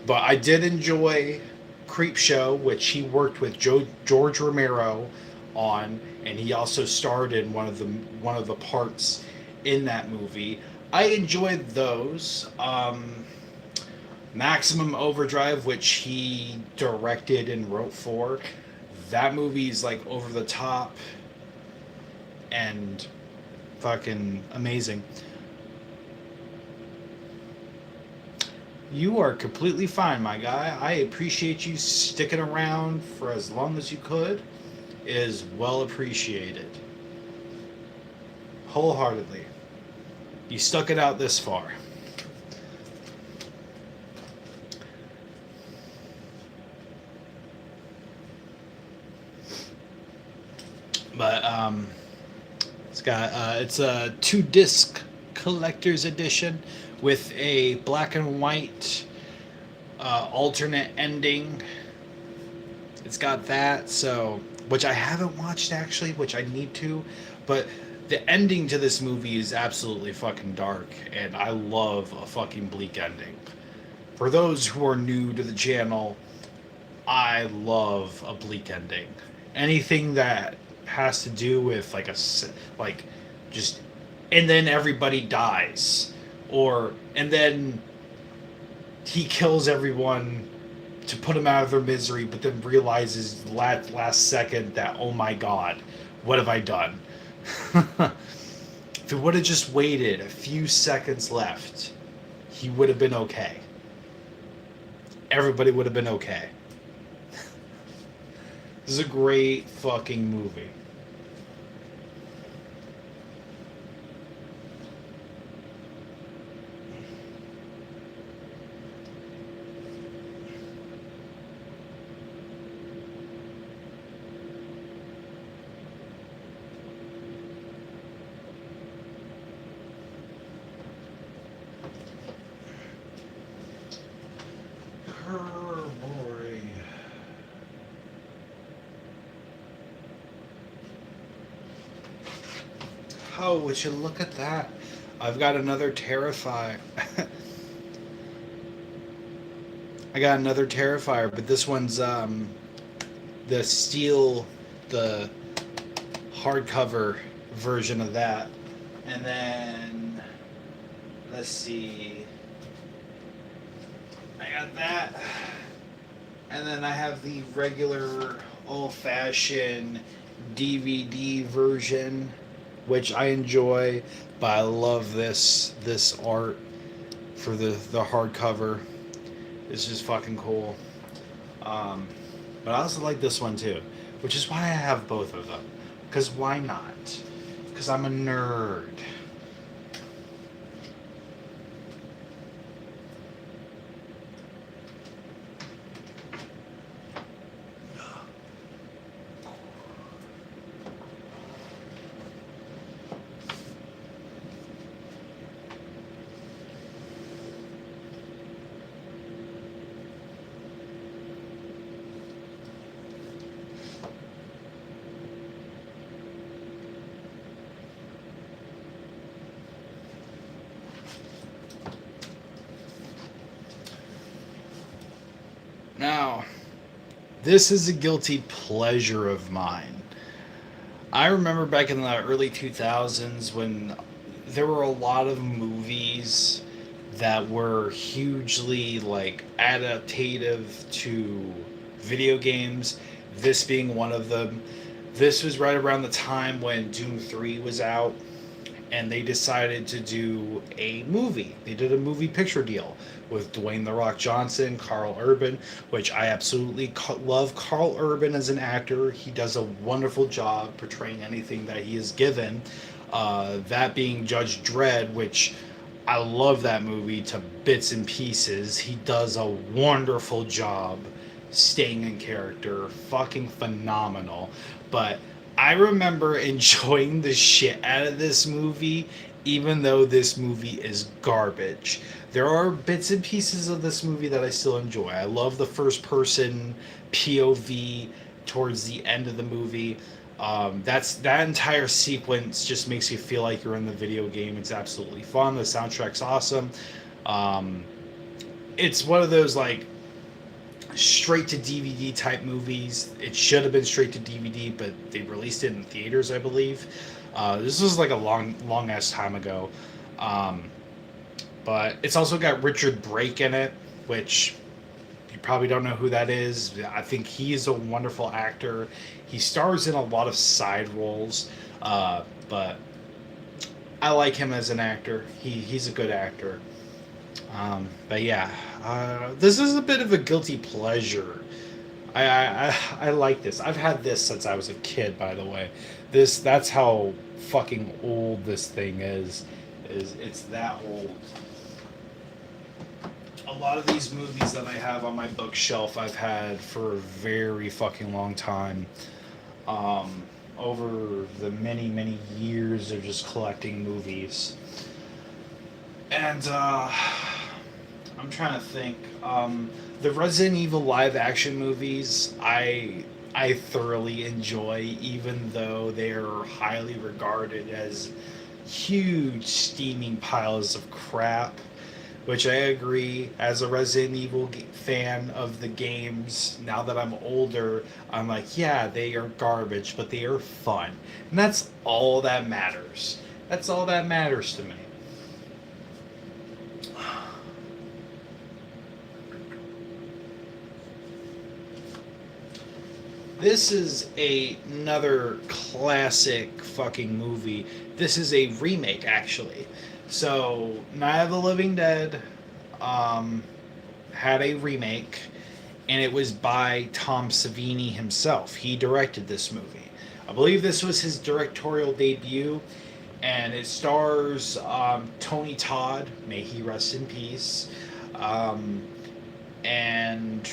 But I did enjoy Creepshow, which he worked with George Romero on, and he also starred in one of the parts in that movie. I enjoyed those. Maximum Overdrive, which he directed and wrote for. That movie is like over the top and fucking amazing. You are completely fine, my guy. I appreciate you sticking around for as long as you could. It is well appreciated. Wholeheartedly. You stuck it out this far. But it's a 2 disc collector's edition with a black and white alternate ending. It's got that, so which I haven't watched actually, which I need to, but the ending to this movie is absolutely fucking dark, and I love a fucking bleak ending. For those who are new to the channel, I love a bleak ending. Anything that has to do with like just and then everybody dies, or and then he kills everyone to put them out of their misery, but then realizes last second that, oh my god, what have I done? If he would have just waited a few seconds left, he would have been okay. Everybody would have been okay. This is a great fucking movie. Oh, would you look at that? I've got another Terrifier. I got another Terrifier, but this one's the steel, the hardcover version of that. And then let's see. I got that. And then I have the regular old-fashioned DVD version, which I enjoy, but I love this art for the hardcover. It's just fucking cool. But I also like this one too, which is why I have both of them. Because why not? Because I'm a nerd. Now, this is a guilty pleasure of mine. I remember back in the early 2000s when there were a lot of movies that were hugely like adaptative to video games, this being one of them. This was right around the time when Doom 3 was out, and they decided to do a movie. They did a movie picture deal with Dwayne The Rock Johnson, Carl Urban, which I absolutely love Carl Urban as an actor. He does a wonderful job portraying anything that he is given. That being Judge Dredd, which I love that movie to bits and pieces. He does a wonderful job staying in character. Fucking phenomenal. But I remember enjoying the shit out of this movie, even though this movie is garbage. There are bits and pieces of this movie that I still enjoy. I love the first person POV towards the end of the movie. That entire sequence just makes you feel like you're in the video game. It's absolutely fun. The soundtrack's awesome. Um, it's one of those like straight to DVD type movies. It should have been straight to DVD, but they released it in theaters, I believe. This was like a long ass time ago. But it's also got Richard Brake in it, which you probably don't know who that is. I think he's a wonderful actor. He stars in a lot of side roles, but I like him as an actor. He's a good actor. But yeah, this is a bit of a guilty pleasure. I like this. I've had this since I was a kid, by the way. That's how fucking old this thing is. It's that old. A lot of these movies that I have on my bookshelf I've had for a very fucking long time. Over the many years of just collecting movies. And I'm trying to think. The Resident Evil live action movies, I thoroughly enjoy, even though they're highly regarded as huge steaming piles of crap. Which I agree, as a Resident Evil fan of the games, now that I'm older, I'm like, yeah, they are garbage, but they are fun. And that's all that matters. That's all that matters to me. this is another classic fucking movie. This is a remake, actually. So, Night of the Living Dead um, had a remake, and it was by Tom Savini himself. He directed this movie. I believe this was his directorial debut, and it stars Tony Todd, may he rest in peace, um, and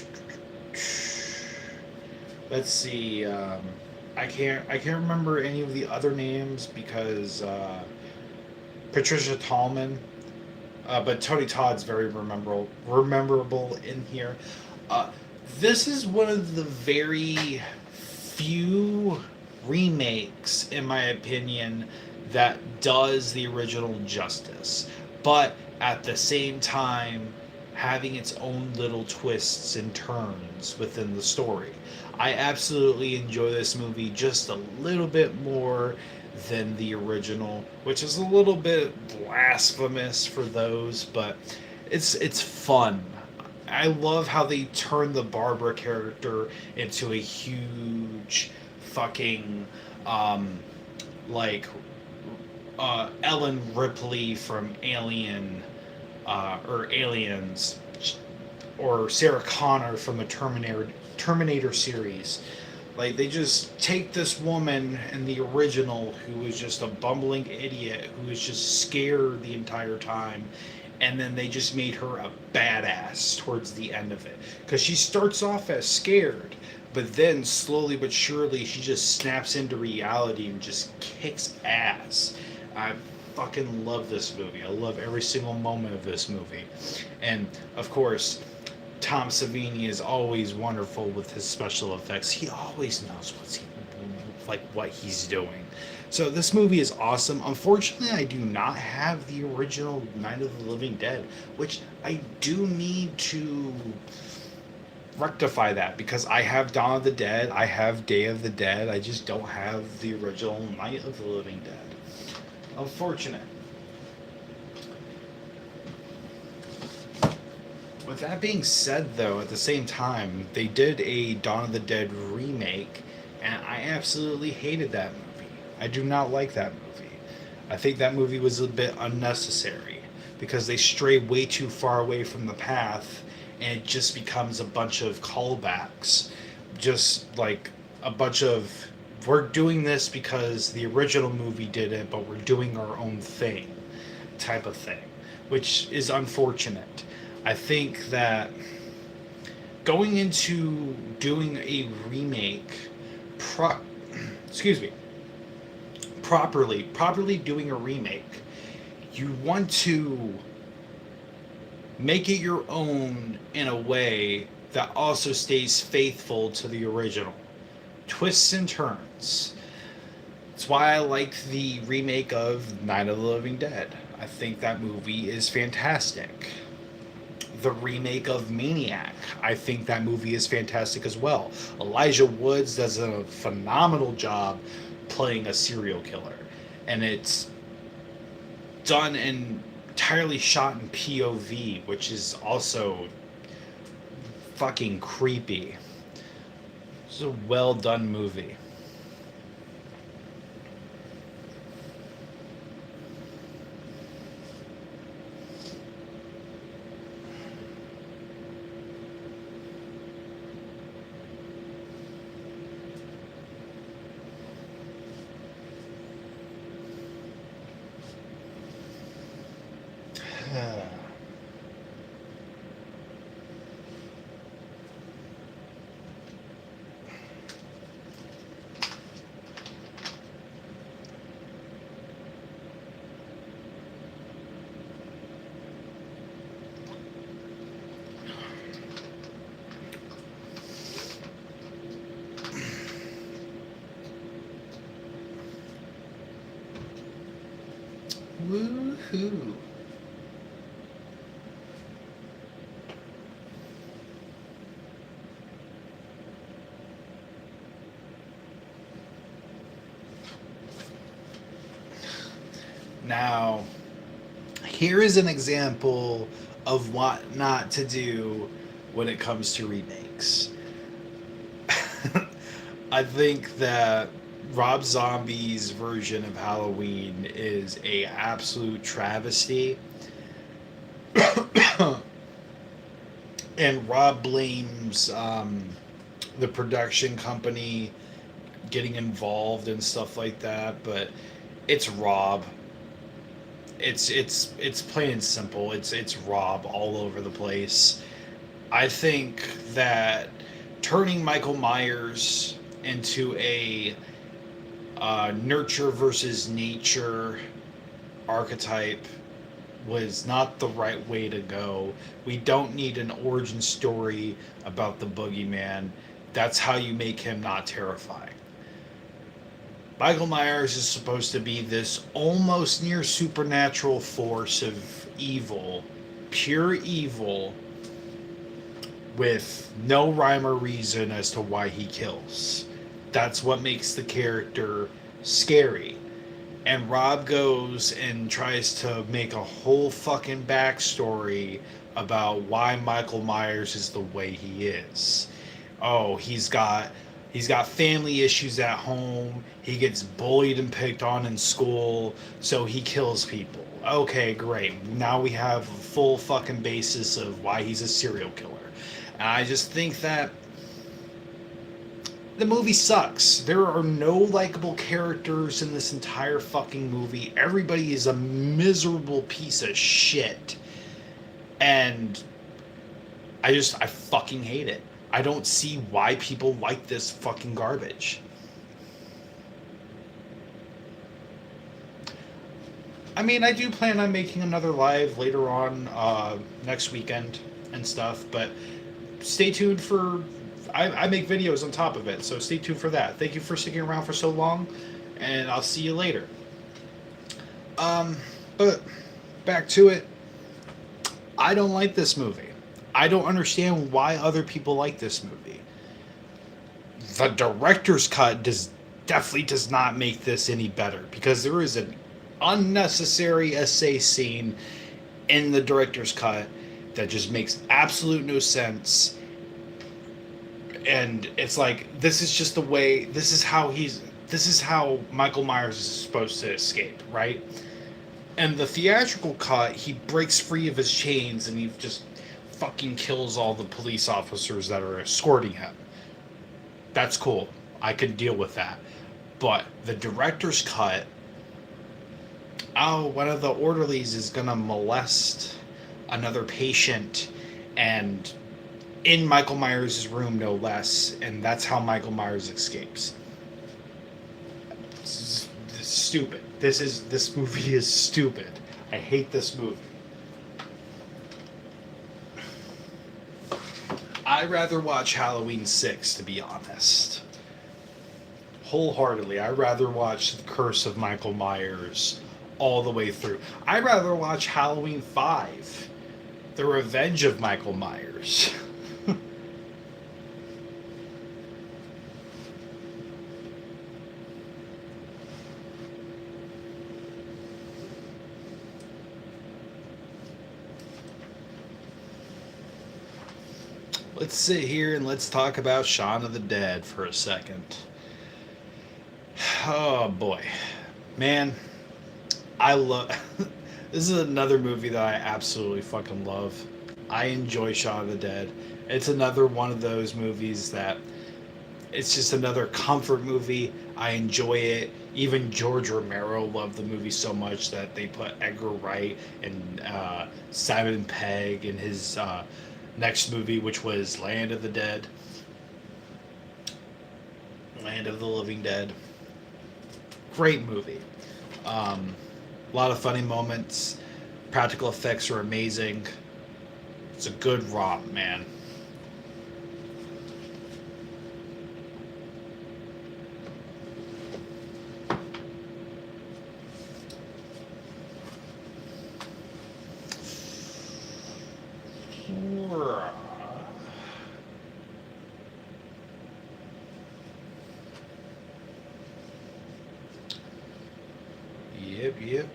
let's see. I can't remember any of the other names because Patricia Tallman, but Tony Todd's very rememberable in here. Uh, this is one of the very few remakes, in my opinion, that does the original justice, but at the same time having its own little twists and turns within the story. I absolutely enjoy this movie just a little bit more than the original, which is a little bit blasphemous for those, but it's fun. I love how they turn the Barbara character into a huge fucking um like Ellen Ripley from Alien or Aliens, or Sarah Connor from the Terminator series. Like, they just take this woman in the original who was just a bumbling idiot who was just scared the entire time, and then they just made her a badass towards the end of it. Because she starts off as scared, but then slowly but surely she just snaps into reality and just kicks ass. I fucking love this movie. I love every single moment of this movie. And of course, Tom Savini is always wonderful with his special effects. He always knows what he's doing. So this movie is awesome. Unfortunately, I do not have the original Night of the Living Dead, which I do need to rectify that because I have Dawn of the Dead, I have Day of the Dead. I just don't have the original Night of the Living Dead. Unfortunate. With that being said, though, at the same time, they did a Dawn of the Dead remake, and I absolutely hated that movie. I do not like that movie. I think that movie was a bit unnecessary because they stray way too far away from the path, and it just becomes a bunch of callbacks. Just like a bunch of, we're doing this because the original movie did it, but we're doing our own thing type of thing, which is unfortunate. I think that going into doing a remake, excuse me, properly doing a remake, you want to make it your own in a way that also stays faithful to the original. Twists and turns. That's why I like the remake of Night of the Living Dead. I think that movie is fantastic. The remake of Maniac, I think that movie is fantastic as well. Elijah Woods does a phenomenal job playing a serial killer, and it's done and entirely shot in POV, which is also fucking creepy. It's a well done movie. Woohoo. Now, here is an example of what not to do when it comes to remakes. I think that Rob Zombie's version of Halloween is a absolute travesty. And Rob blames the production company getting involved and stuff like that, but it's Rob. It's plain and simple. It's Rob all over the place. I think that turning Michael Myers into a nurture versus nature archetype was not the right way to go. We don't need an origin story about the boogeyman. That's how you make him not terrifying. Michael Myers is supposed to be this almost near supernatural force of evil, pure evil, with no rhyme or reason as to why he kills. That's what makes the character scary. And Rob goes and tries to make a whole fucking backstory about why Michael Myers is the way he is. Oh, he's got family issues at home. He gets bullied and picked on in school, so he kills people. Okay, great. Now we have a full fucking basis of why he's a serial killer. And I just think that the movie sucks. There are no likable characters in this entire fucking movie. Everybody is a miserable piece of shit. And I fucking hate it. I don't see why people like this fucking garbage. I mean, I do plan on making another live later on next weekend and stuff, but stay tuned for. I make videos on top of it, so stay tuned for that. Thank you for sticking around for so long, and I'll see you later. But back to it. I don't like this movie. I don't understand why other people like this movie. The director's cut definitely does not make this any better because there is an unnecessary essay scene in the director's cut that just makes absolute no sense. And it's like, this is just the way, this is how Michael Myers is supposed to escape, right? And the theatrical cut, he breaks free of his chains and he just fucking kills all the police officers that are escorting him. That's cool. I can deal with that. But the director's cut, oh, one of the orderlies is gonna molest another patient, and in Michael Myers' room, no less, and that's how Michael Myers escapes. This is stupid. This movie is stupid. I hate this movie. I'd rather watch Halloween 6, to be honest. Wholeheartedly, I'd rather watch The Curse of Michael Myers all the way through. I'd rather watch Halloween 5, The Revenge of Michael Myers. Let's sit here and let's talk about Shaun of the Dead for a second. Oh boy. Man, I love this is another movie that I absolutely fucking love. I enjoy Shaun of the Dead. It's another one of those movies that it's just another comfort movie. I enjoy it. Even George Romero loved the movie so much that they put Edgar Wright and Simon Pegg in his next movie, which was Land of the Dead. Land of the Living Dead. Great movie. A lot of funny moments. Practical effects are amazing. It's a good romp, man. Yep.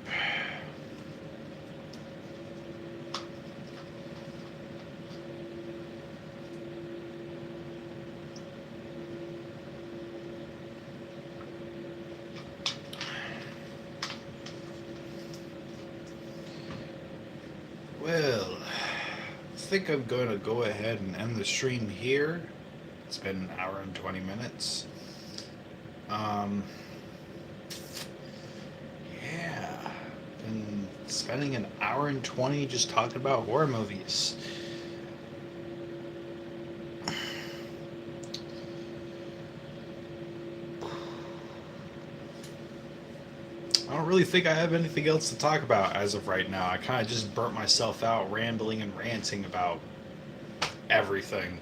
Well, I think I'm going to go ahead and end the stream here. It's been an hour and 20 minutes. Um, yeah, been spending an hour and 20 just talking about horror movies. I don't really think I have anything else to talk about as of right now. I kind of just burnt myself out rambling and ranting about everything.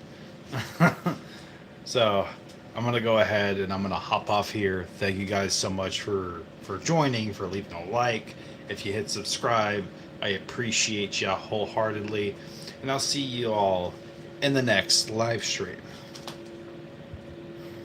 So I'm gonna go ahead and I'm gonna hop off here. Thank you guys so much for joining, for leaving a like. If you hit subscribe, I appreciate you wholeheartedly, and I'll see you all in the next live stream.